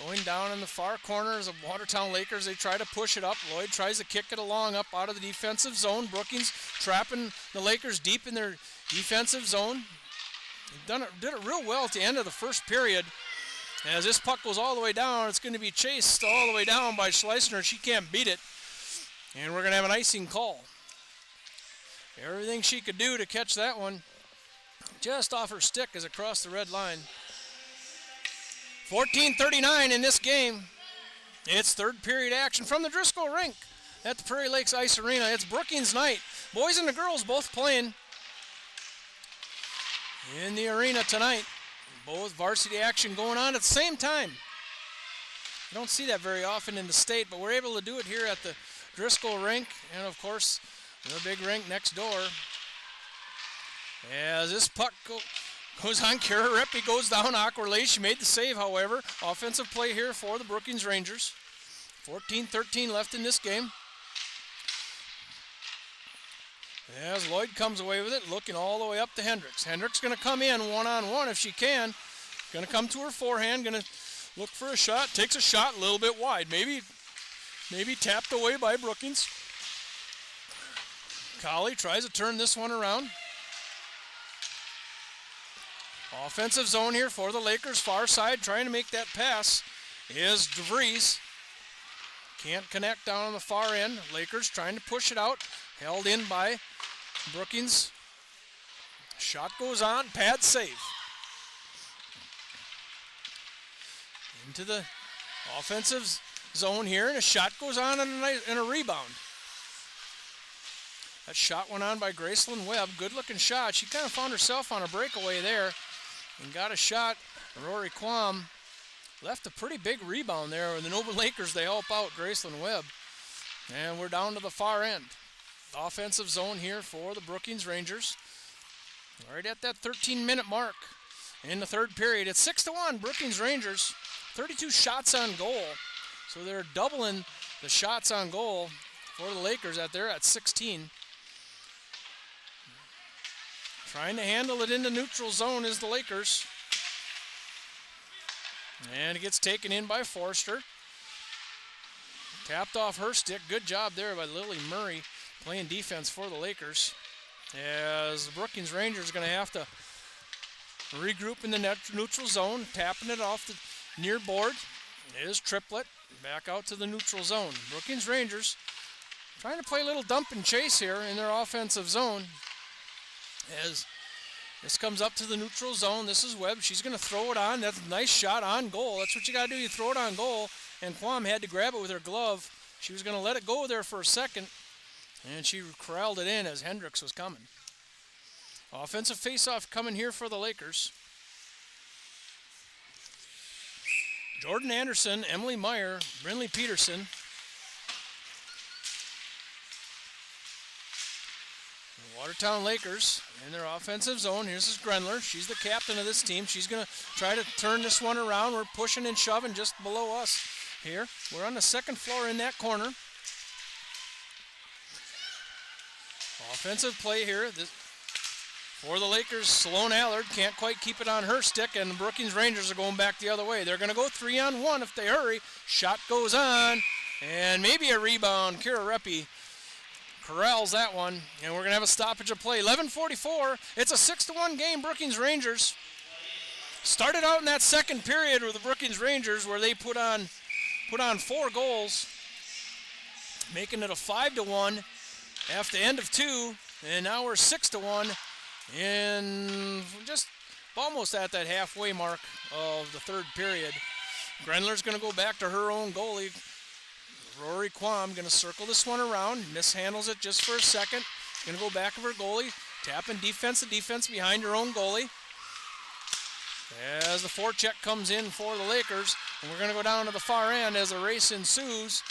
going down in the far corners of Watertown Lakers. They try to push it up. Lloyd tries to kick it along up out of the defensive zone. Brookings trapping the Lakers deep in their defensive zone. Did it real well at the end of the first period. As this puck goes all the way down, it's going to be chased all the way down by Schleisner. She can't beat it. And we're going to have an icing call. Everything she could do to catch that one just off her stick as it crossed the red line. 14:39 in this game. It's third period action from the Driscoll Rink at the Prairie Lakes Ice Arena. It's Brookings night. Boys and the girls both playing in the arena tonight. Both varsity action going on at the same time. You don't see that very often in the state, but we're able to do it here at the Driscoll Rink, and of course the big rink next door. As this puck goes on, Kara Reppy goes down awkwardly. She made the save, however. Offensive play here for the Brookings Rangers. 14-13 left in this game. As Lloyd comes away with it, looking all the way up to Hendricks. Hendricks going to come in one-on-one if she can. Going to come to her forehand, going to look for a shot. Takes a shot a little bit wide. Maybe tapped away by Brookings. Colley tries to turn this one around. Offensive zone here for the Lakers. Far side trying to make that pass is DeVries. Can't connect down on the far end. Lakers trying to push it out. Held in by Brookings. Shot goes on. Pad save. Into the offensive zone here, and a shot goes on and a rebound. That shot went on by Gracelyn Webb. Good looking shot. She kind of found herself on a breakaway there and got a shot. Rory Quam left a pretty big rebound there. And the Noble Lakers, they help out Gracelyn Webb. And we're down to the far end. Offensive zone here for the Brookings Rangers. Right at that 13-minute mark in the third period. It's 6-1 Brookings Rangers. 32 shots on goal. So they're doubling the shots on goal for the Lakers out there at 16. Trying to handle it in the neutral zone is the Lakers. And it gets taken in by Forster. Tapped off her stick. Good job there by Lily Murray playing defense for the Lakers. As the Brookings Rangers are going to have to regroup in the neutral zone. Tapping it off the near board is Triplett. Back out to the neutral zone. Brookings Rangers trying to play a little dump and chase here in their offensive zone. As this comes up to the neutral zone, this is Webb. She's going to throw it on. That's a nice shot on goal. That's what you got to do. You throw it on goal. And Quam had to grab it with her glove. She was going to let it go there for a second. And she corralled it in as Hendricks was coming. Offensive faceoff coming here for the Lakers. Jordan Anderson, Emily Meyer, Brinley Peterson. The Watertown Lakers in their offensive zone. Here's this Grenler. She's the captain of this team. She's going to try to turn this one around. We're pushing and shoving just below us here. We're on the second floor in that corner. Offensive play here for the Lakers. Sloan Allard can't quite keep it on her stick, and the Brookings Rangers are going back the other way. They're going to go 3-on-1 if they hurry. Shot goes on, and maybe a rebound. Kira Reppy corrals that one, and we're going to have a stoppage of play. 11:44. It's a 6-1 game, Brookings Rangers. Started out in that second period with the Brookings Rangers where they put on 4 goals, making it a 5-1 after the end of 2, and now we're 6-1 in just almost at that halfway mark of the third period. Grenler's going to go back to her own goalie. Rory Quam going to circle this one around, mishandles it just for a second. Going to go back of her goalie, tapping defense behind her own goalie. As the forecheck comes in for the Lakers, and we're going to go down to the far end as the race ensues.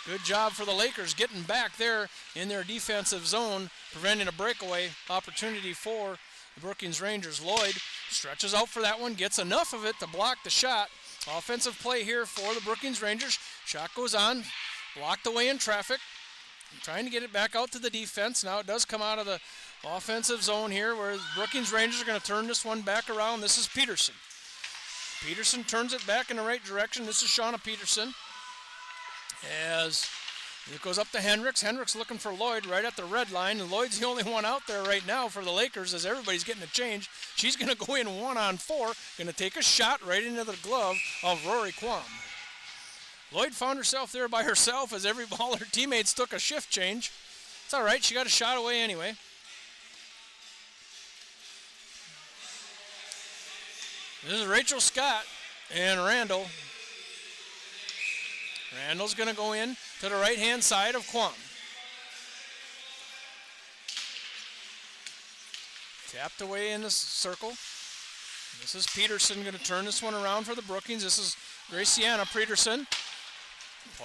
Good job for the Lakers getting back there in their defensive zone, preventing a breakaway opportunity for the Brookings Rangers. Lloyd stretches out for that one, gets enough of it to block the shot. Offensive play here for the Brookings Rangers. Shot goes on, blocked away in traffic. Trying to get it back out to the defense. Now it does come out of the offensive zone here where the Brookings Rangers are going to turn this one back around. This is Peterson. Peterson turns it back in the right direction. This is Shauna Peterson. As it goes up to Hendricks. Hendricks looking for Lloyd right at the red line. And Lloyd's the only one out there right now for the Lakers as everybody's getting a change. She's going to go in 1-on-4. Going to take a shot right into the glove of Rory Quam. Lloyd found herself there by herself as all her teammates took a shift change. It's all right. She got a shot away anyway. This is Rachel Scott and Randall. Randall's going to go in to the right-hand side of Quam. Tapped away in the circle. This is Peterson going to turn this one around for the Brookings. This is Graciana Peterson.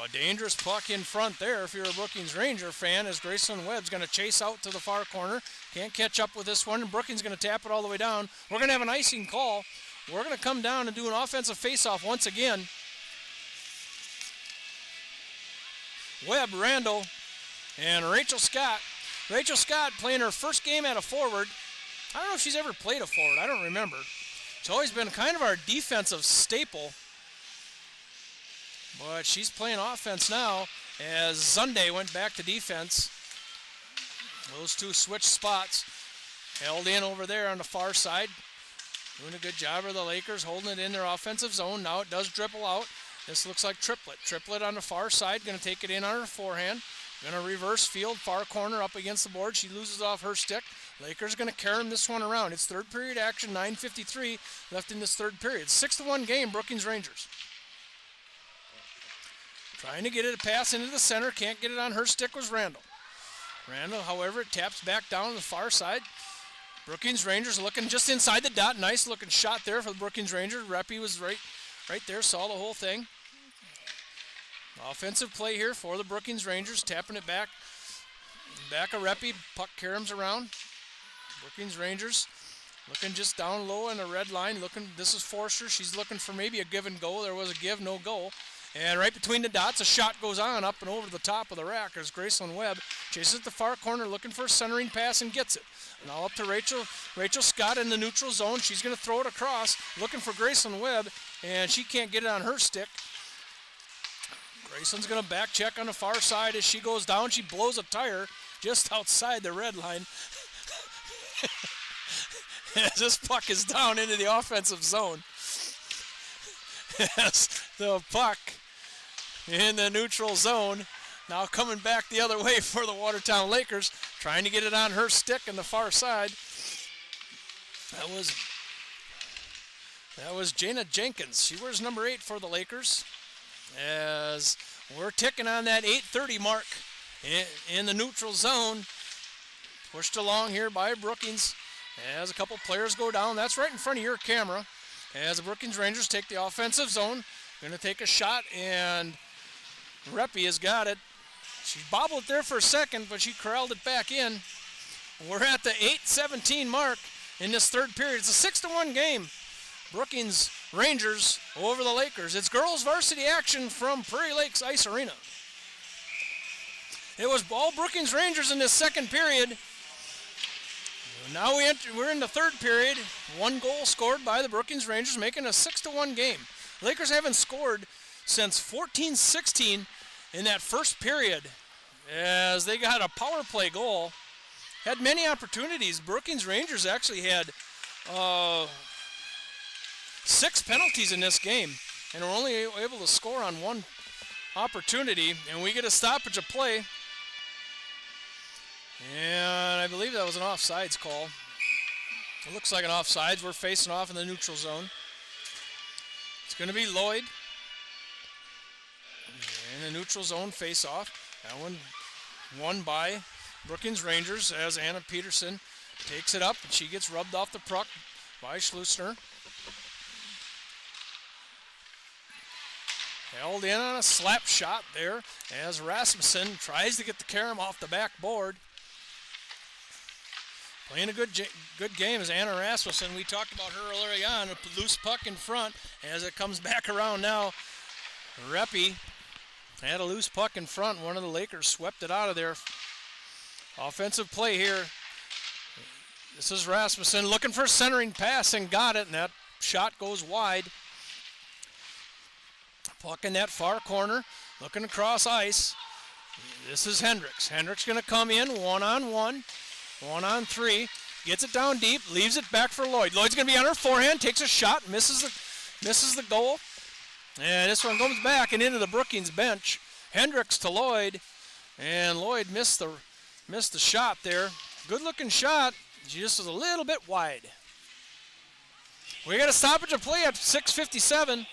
A dangerous puck in front there if you're a Brookings Ranger fan, as Graceland Webb's going to chase out to the far corner. Can't catch up with this one, and Brookings going to tap it all the way down. We're going to have an icing call. We're going to come down and do an offensive faceoff once again. Webb, Randall, and Rachel Scott. Rachel Scott playing her first game at a forward. I don't know if she's ever played a forward. I don't remember. It's always been kind of our defensive staple. But she's playing offense now as Sunday went back to defense. Those two switched spots. Held in over there on the far side. Doing a good job of the Lakers holding it in their offensive zone. Now it does dribble out. This looks like Triplett. Triplett on the far side. Going to take it in on her forehand. Going to reverse field. Far corner up against the board. She loses off her stick. Lakers going to carry this one around. It's third period action. 9:53 left in this third period. 6-1 game, Brookings Rangers. Trying to get it a pass into the center. Can't get it on her stick was Randall. Randall, however, it taps back down to the far side. Brookings Rangers looking just inside the dot. Nice looking shot there for the Brookings Rangers. Reppy was right there, saw the whole thing. Offensive play here for the Brookings Rangers, tapping it back. Back of Reppy, puck caroms around. Brookings Rangers looking just down low on the red line. This is Forster. She's looking for maybe a give and go. There was a give, no goal. And right between the dots, a shot goes on up and over the top of the rack as Graceland Webb chases the far corner, looking for a centering pass and gets it. Now up to Rachel Scott in the neutral zone. She's going to throw it across, looking for Graceland Webb, and she can't get it on her stick. Graceland's going to back check on the far side as she goes down. She blows a tire just outside the red line. As this puck is down into the offensive zone. As the puck in the neutral zone. Now coming back the other way for the Watertown Lakers, trying to get it on her stick on the far side. That was Jana Jenkins. She wears number 8 for the Lakers. As we're ticking on that 8:30 mark in the neutral zone. Pushed along here by Brookings as a couple players go down. That's right in front of your camera. As the Brookings Rangers take the offensive zone. Going to take a shot, and Reppy has got it. She bobbled there for a second, but she corralled it back in. We're at the 8:17 mark in this third period. It's a 6-1 game. Brookings Rangers over the Lakers. It's girls varsity action from Prairie Lakes Ice Arena. It was all Brookings Rangers in this second period. Now we're in the third period. 1 goal scored by the Brookings Rangers, making a 6-1 game. Lakers haven't scored since 14-16 in that first period, as they got a power play goal. Had many opportunities. Brookings Rangers actually had 6 penalties in this game, and were only able to score on 1 opportunity, and we get a stoppage of play. And I believe that was an offsides call. It looks like an offsides. We're facing off in the neutral zone. It's going to be Lloyd. In the neutral zone face-off. That one won by Brookings Rangers as Anna Peterson takes it up, and she gets rubbed off the puck by Schlusner. Held in on a slap shot there as Rasmussen tries to get the carom off the backboard. Playing a good game is Anna Rasmussen. We talked about her earlier on. A loose puck in front as it comes back around now. Reppy had a loose puck in front. One of the Lakers swept it out of there. Offensive play here. This is Rasmussen looking for a centering pass and got it. And that shot goes wide. Puck in that far corner, looking across ice. This is Hendricks. Hendricks going to come in 1-on-1, 1-on-3. Gets it down deep, leaves it back for Lloyd. Lloyd's going to be on her forehand, takes a shot, misses the goal. And this one comes back and into the Brookings bench. Hendricks to Lloyd, and Lloyd missed the shot there. Good-looking shot. She just was a little bit wide. We got a stoppage of play at 6:57.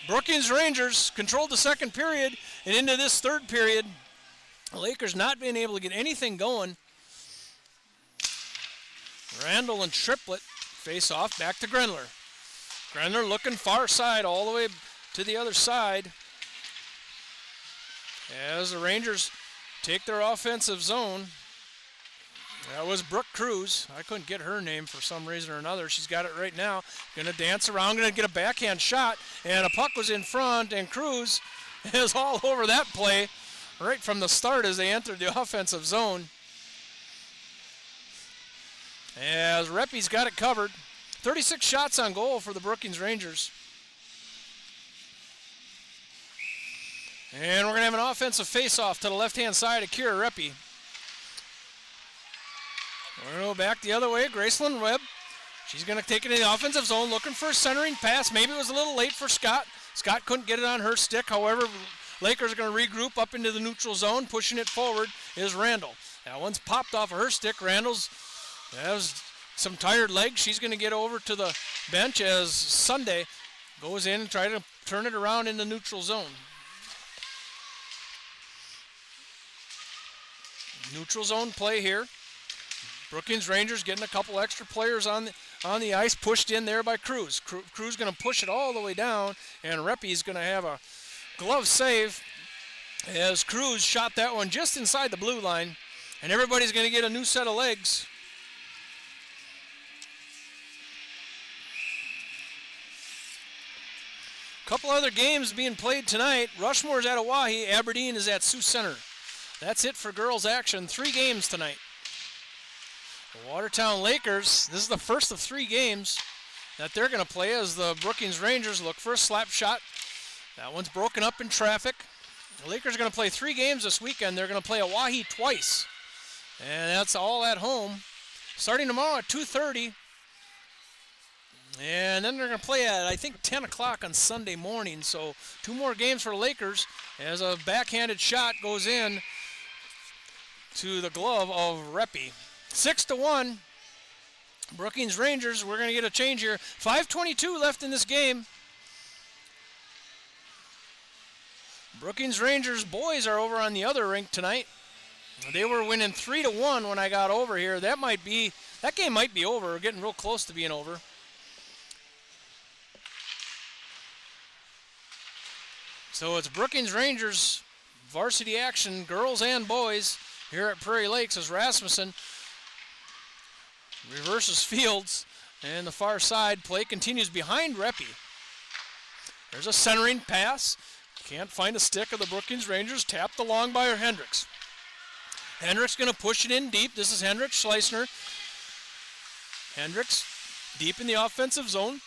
Brookings Rangers controlled the second period, and into this third period, the Lakers not being able to get anything going. Randall and Triplett face off back to Grenler. Grenler looking far side all the way to the other side as the Rangers take their offensive zone. That was Brooke Cruz. I couldn't get her name for some reason or another. She's got it right now. Going to dance around, going to get a backhand shot, and a puck was in front, and Cruz is all over that play right from the start as they entered the offensive zone. As Reppy's got it covered. 36 shots on goal for the Brookings Rangers. And we're going to have an offensive face-off to the left-hand side of Kira Reppy. We're going to go back the other way. Graceland Webb. She's going to take it in the offensive zone, looking for a centering pass. Maybe it was a little late for Scott. Scott couldn't get it on her stick. However, Lakers are going to regroup up into the neutral zone. Pushing it forward is Randall. That one's popped off of her stick. Randall's has some tired legs. She's going to get over to the bench as Sunday goes in and try to turn it around in the neutral zone. Neutral zone play here. Brookings Rangers getting a couple extra players on the ice, pushed in there by Cruz. Cruz going to push it all the way down, and Reppy's going to have a glove save as Cruz shot that one just inside the blue line, and everybody's going to get a new set of legs. Couple other games being played tonight. Rushmore's at Oahe, Aberdeen is at Sioux Center. That's it for girls action. 3 games tonight. The Watertown Lakers, this is the first of 3 games that they're going to play as the Brookings Rangers look for a slap shot. That one's broken up in traffic. The Lakers are going to play 3 games this weekend. They're going to play Oahe twice. And that's all at home. Starting tomorrow at 2:30. And then they're going to play at, I think, 10 o'clock on Sunday morning. So 2 more games for the Lakers as a backhanded shot goes in to the glove of Reppy. 6-1. Brookings Rangers, we're going to get a change here. 5:22 left in this game. Brookings Rangers boys are over on the other rink tonight. They were winning 3-1 when I got over here. That game might be over. We're getting real close to being over. So it's Brookings Rangers varsity action, girls and boys, here at Prairie Lakes as Rasmussen reverses Fields, and the far side play continues behind Reppy. There's a centering pass. Can't find a stick of the Brookings Rangers, tapped along by Hendricks. Hendricks going to push it in deep. This is Hendricks, Schleisner. Hendricks deep in the offensive zone.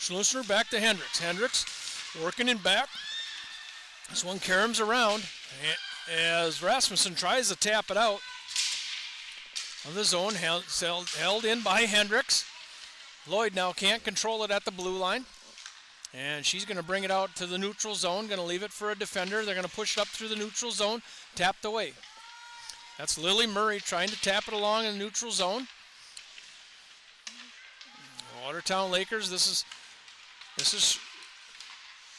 Schleisner back to Hendricks. Hendricks working in back. This one caroms around as Rasmussen tries to tap it out of the zone, held in by Hendricks. Lloyd now can't control it at the blue line. And she's going to bring it out to the neutral zone, going to leave it for a defender. They're going to push it up through the neutral zone, tapped away. That's Lily Murray trying to tap it along in the neutral zone. Watertown Lakers, this is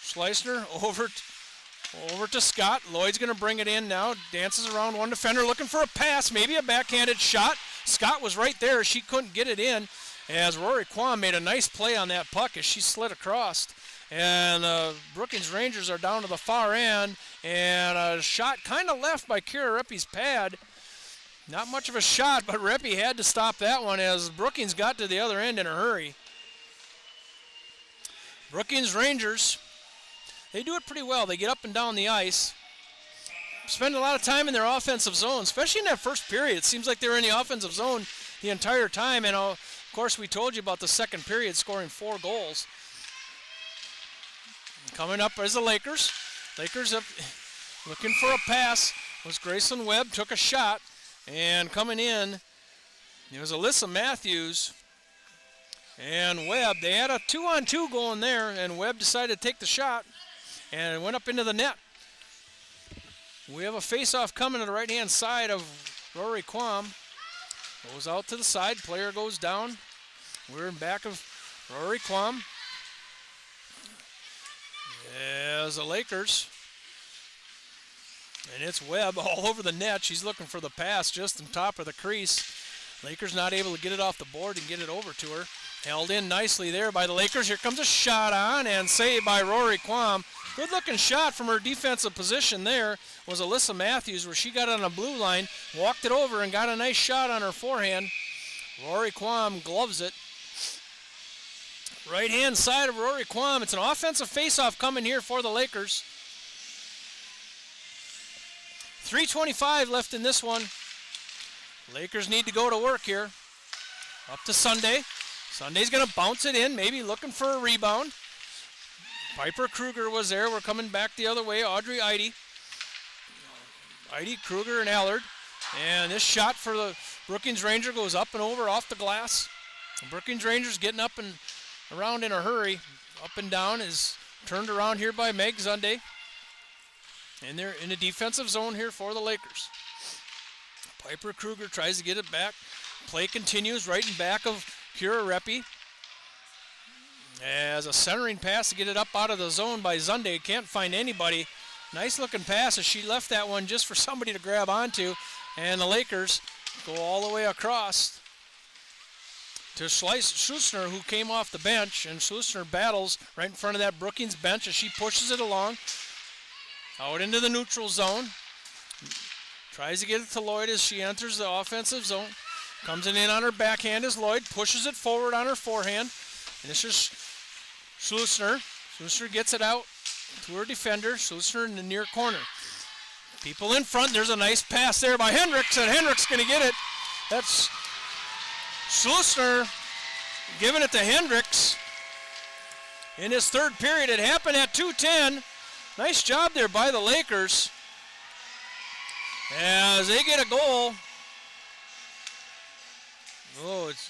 Schleisner over to Scott. Lloyd's going to bring it in now. Dances around one defender looking for a pass, maybe a backhanded shot. Scott was right there. She couldn't get it in as Rory Kwan made a nice play on that puck as she slid across. And Brookings Rangers are down to the far end. And a shot kind of left by Kira Reppy's pad. Not much of a shot, but Reppy had to stop that one as Brookings got to the other end in a hurry. Brookings Rangers, they do it pretty well. They get up and down the ice. Spend a lot of time in their offensive zone, especially in that first period. It seems like they were in the offensive zone the entire time. And of course, we told you about the second period scoring 4 goals. Coming up is the Lakers. Lakers up looking for a pass. Was Graceland Webb, took a shot. And coming in, it was Alyssa Matthews and Webb. They had a 2-on-2 going there, and Webb decided to take the shot and it went up into the net. We have a face-off coming to the right-hand side of Rory Quam. Goes out to the side, player goes down. We're in back of Rory Quam. As the Lakers. And it's Webb all over the net. She's looking for the pass just on top of the crease. Lakers not able to get it off the board and get it over to her. Held in nicely there by the Lakers. Here comes a shot on and saved by Rory Quam. Good looking shot from her defensive position there was Alyssa Matthews, where she got on a blue line, walked it over and got a nice shot on her forehand. Rory Quam gloves it. Right hand side of Rory Quam. It's an offensive faceoff coming here for the Lakers. 3:25 left in this one. Lakers need to go to work here. Up to Sunday. Sunday's going to bounce it in, maybe looking for a rebound. Piper Kruger was there. We're coming back the other way. Audrey Eide. Eide, Kruger, and Allard. And this shot for the Brookings Ranger goes up and over off the glass. The Brookings Rangers getting up and around in a hurry. Up and down is turned around here by Meg Zunde. And they're in the defensive zone here for the Lakers. Piper Kruger tries to get it back. Play continues right in back of Kira Reppy. As a centering pass to get it up out of the zone by Zunde. Can't find anybody. Nice looking pass as she left that one just for somebody to grab onto. And the Lakers go all the way across to Schlusner, who came off the bench. And Schlusner battles right in front of that Brookings bench as she pushes it along. Out into the neutral zone. Tries to get it to Lloyd as she enters the offensive zone. Comes in on her backhand as Lloyd pushes it forward on her forehand. And this is Schlusner. Schlusner gets it out to her defender. Schlusner in the near corner. People in front. There's a nice pass there by Hendricks, and Hendricks going to get it. That's Schlusner giving it to Hendricks in his third period. It happened at 2:10. Nice job there by the Lakers as they get a goal. Oh, it's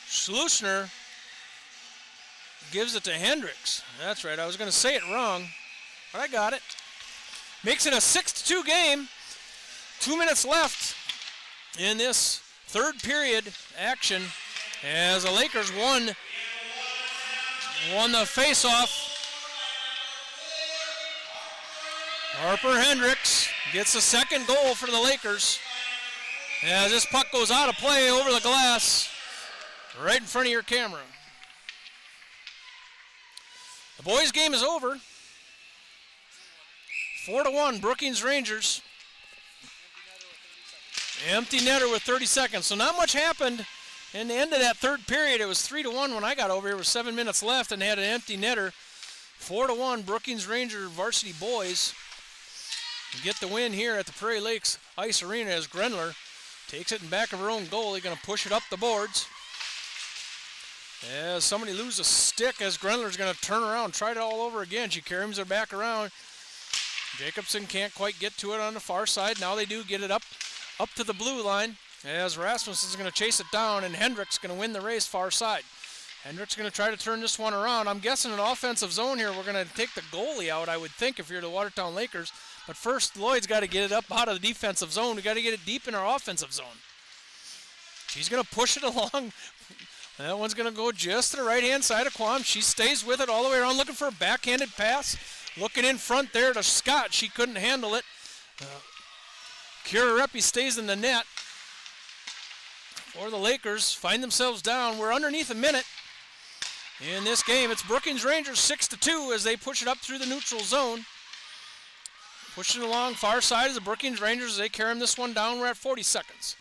Schlusner gives it to Hendricks. That's right. I was going to say it wrong, but I got it. Makes it a 6-2 game. 2 minutes left in this third period action as the Lakers won the face-off. Harper Hendricks gets the second goal for the Lakers as this puck goes out of play over the glass right in front of your camera. The boys' game is over. 4-1, Brookings Rangers. Empty netter with 30 seconds. So not much happened in the end of that third period. It was 3-1 when I got over here with 7 minutes left and had an empty netter. 4-1, Brookings Ranger varsity boys get the win here at the Prairie Lakes Ice Arena as Grenler takes it in back of her own goal. They're going to push it up the boards. As somebody loses a stick as Grenler's going to turn around, try it all over again. She carries her back around. Jacobson can't quite get to it on the far side. Now they do get it up to the blue line as Rasmussen's going to chase it down and Hendricks going to win the race far side. Hendricks going to try to turn this one around. I'm guessing an offensive zone here. We're going to take the goalie out, I would think, if you're the Watertown Lakers. But first, Lloyd's got to get it up out of the defensive zone. We got to get it deep in our offensive zone. She's going to push it along. That one's going to go just to the right-hand side of Quam. She stays with it all the way around, looking for a backhanded pass. Looking in front there to Scott. She couldn't handle it. Kira Reppy stays in the net. For the Lakers, find themselves down. We're underneath a minute in this game. It's Brookings Rangers 6-2 as they push it up through the neutral zone. Pushing along far side of the Brookings Rangers as they carry this one down. We're at 40 seconds.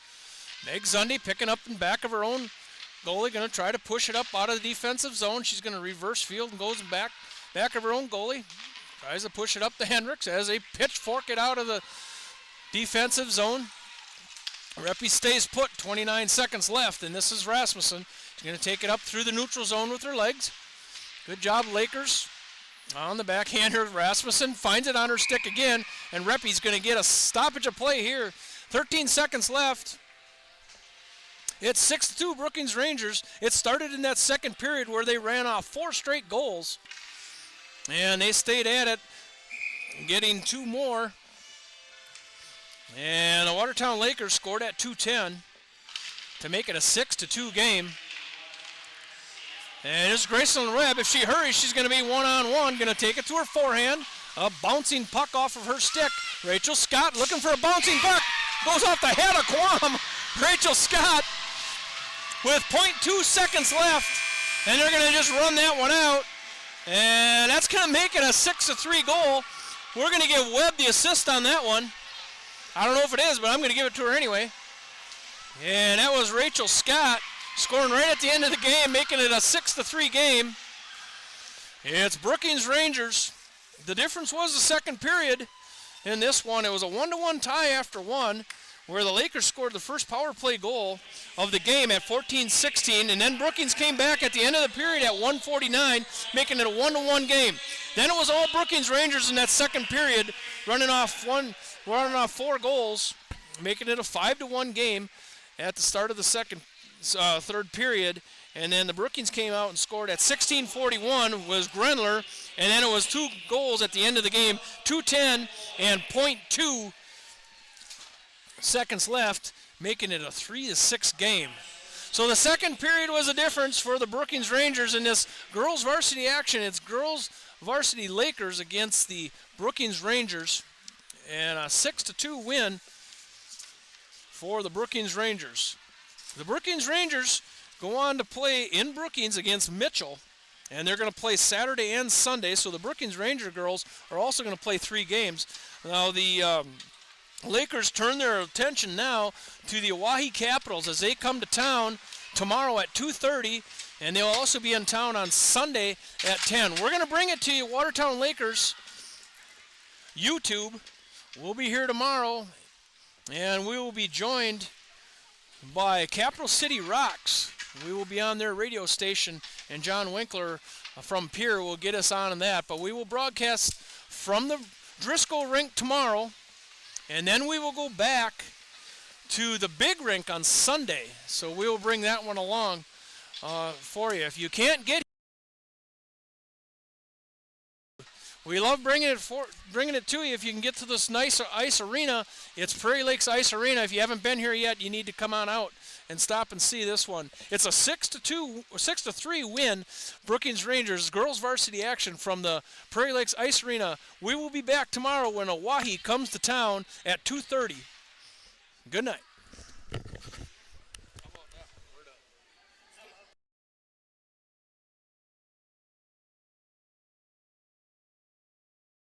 Meg Zunde picking up in back of her own goalie, going to try to push it up out of the defensive zone. She's going to reverse field and goes back of her own goalie. Tries to push it up to Hendricks as they pitchfork it out of the defensive zone. Reppy stays put, 29 seconds left, and this is Rasmussen. She's going to take it up through the neutral zone with her legs. Good job, Lakers. On the backhander, Rasmussen finds it on her stick again, and Reppy's going to get a stoppage of play here. 13 seconds left. It's 6-2 Brookings Rangers. It started in that second period where they ran off 4 straight goals, and they stayed at it, getting 2 more. And the Watertown Lakers scored at 2:10 to make it a 6-2 game. And it's Graceland Webb. If she hurries, she's going to be one-on-one. Going to take it to her forehand. A bouncing puck off of her stick. Rachel Scott looking for a bouncing puck. Goes off the head of Quam. Rachel Scott with 0.2 seconds left. And they're going to just run that one out. And that's going to make it a 6-3 goal. We're going to give Webb the assist on that one. I don't know if it is, but I'm going to give it to her anyway. And that was Rachel Scott scoring right at the end of the game, making it a 6-3 game. It's Brookings Rangers. The difference was the second period in this one. It was a 1-1 tie after one, where the Lakers scored the first power play goal of the game at 14-16, and then Brookings came back at the end of the period at 1:49, making it a 1-1 game. Then it was all Brookings Rangers in that second period, running off 4 goals, making it a 5-1 game at the start of the third period. And then the Brookings came out and scored at 16:41 was Grenler, and then it was 2 goals at the end of the game, 2:10 and 0.2 seconds left, making it a 3-6 game. So the second period was a difference for the Brookings Rangers in this girls varsity action. It's girls varsity Lakers against the Brookings Rangers, and a 6-2 win for the Brookings Rangers. The Brookings Rangers go on to play in Brookings against Mitchell, and they're going to play Saturday and Sunday. So the Brookings Ranger girls are also going to play 3 games. Now the Lakers turn their attention now to the Oahe Capitals as they come to town tomorrow at 2:30, and they'll also be in town on Sunday at 10. We're going to bring it to you, Watertown Lakers YouTube. We'll be here tomorrow, and we will be joined by Capital City Rocks. We will be on their radio station, and John Winkler from Pier will get us on that. But we will broadcast from the Driscoll Rink tomorrow, and then we will go back to the big rink on Sunday. So we will bring that one along for you. If you can't get, we love bringing it to you. If you can get to this nice ice arena, it's Prairie Lakes Ice Arena. If you haven't been here yet, you need to come on out and stop and see this one. It's a 6-3 win. Brookings Rangers girls varsity action from the Prairie Lakes Ice Arena. We will be back tomorrow when Oahe comes to town at 2:30. Good night.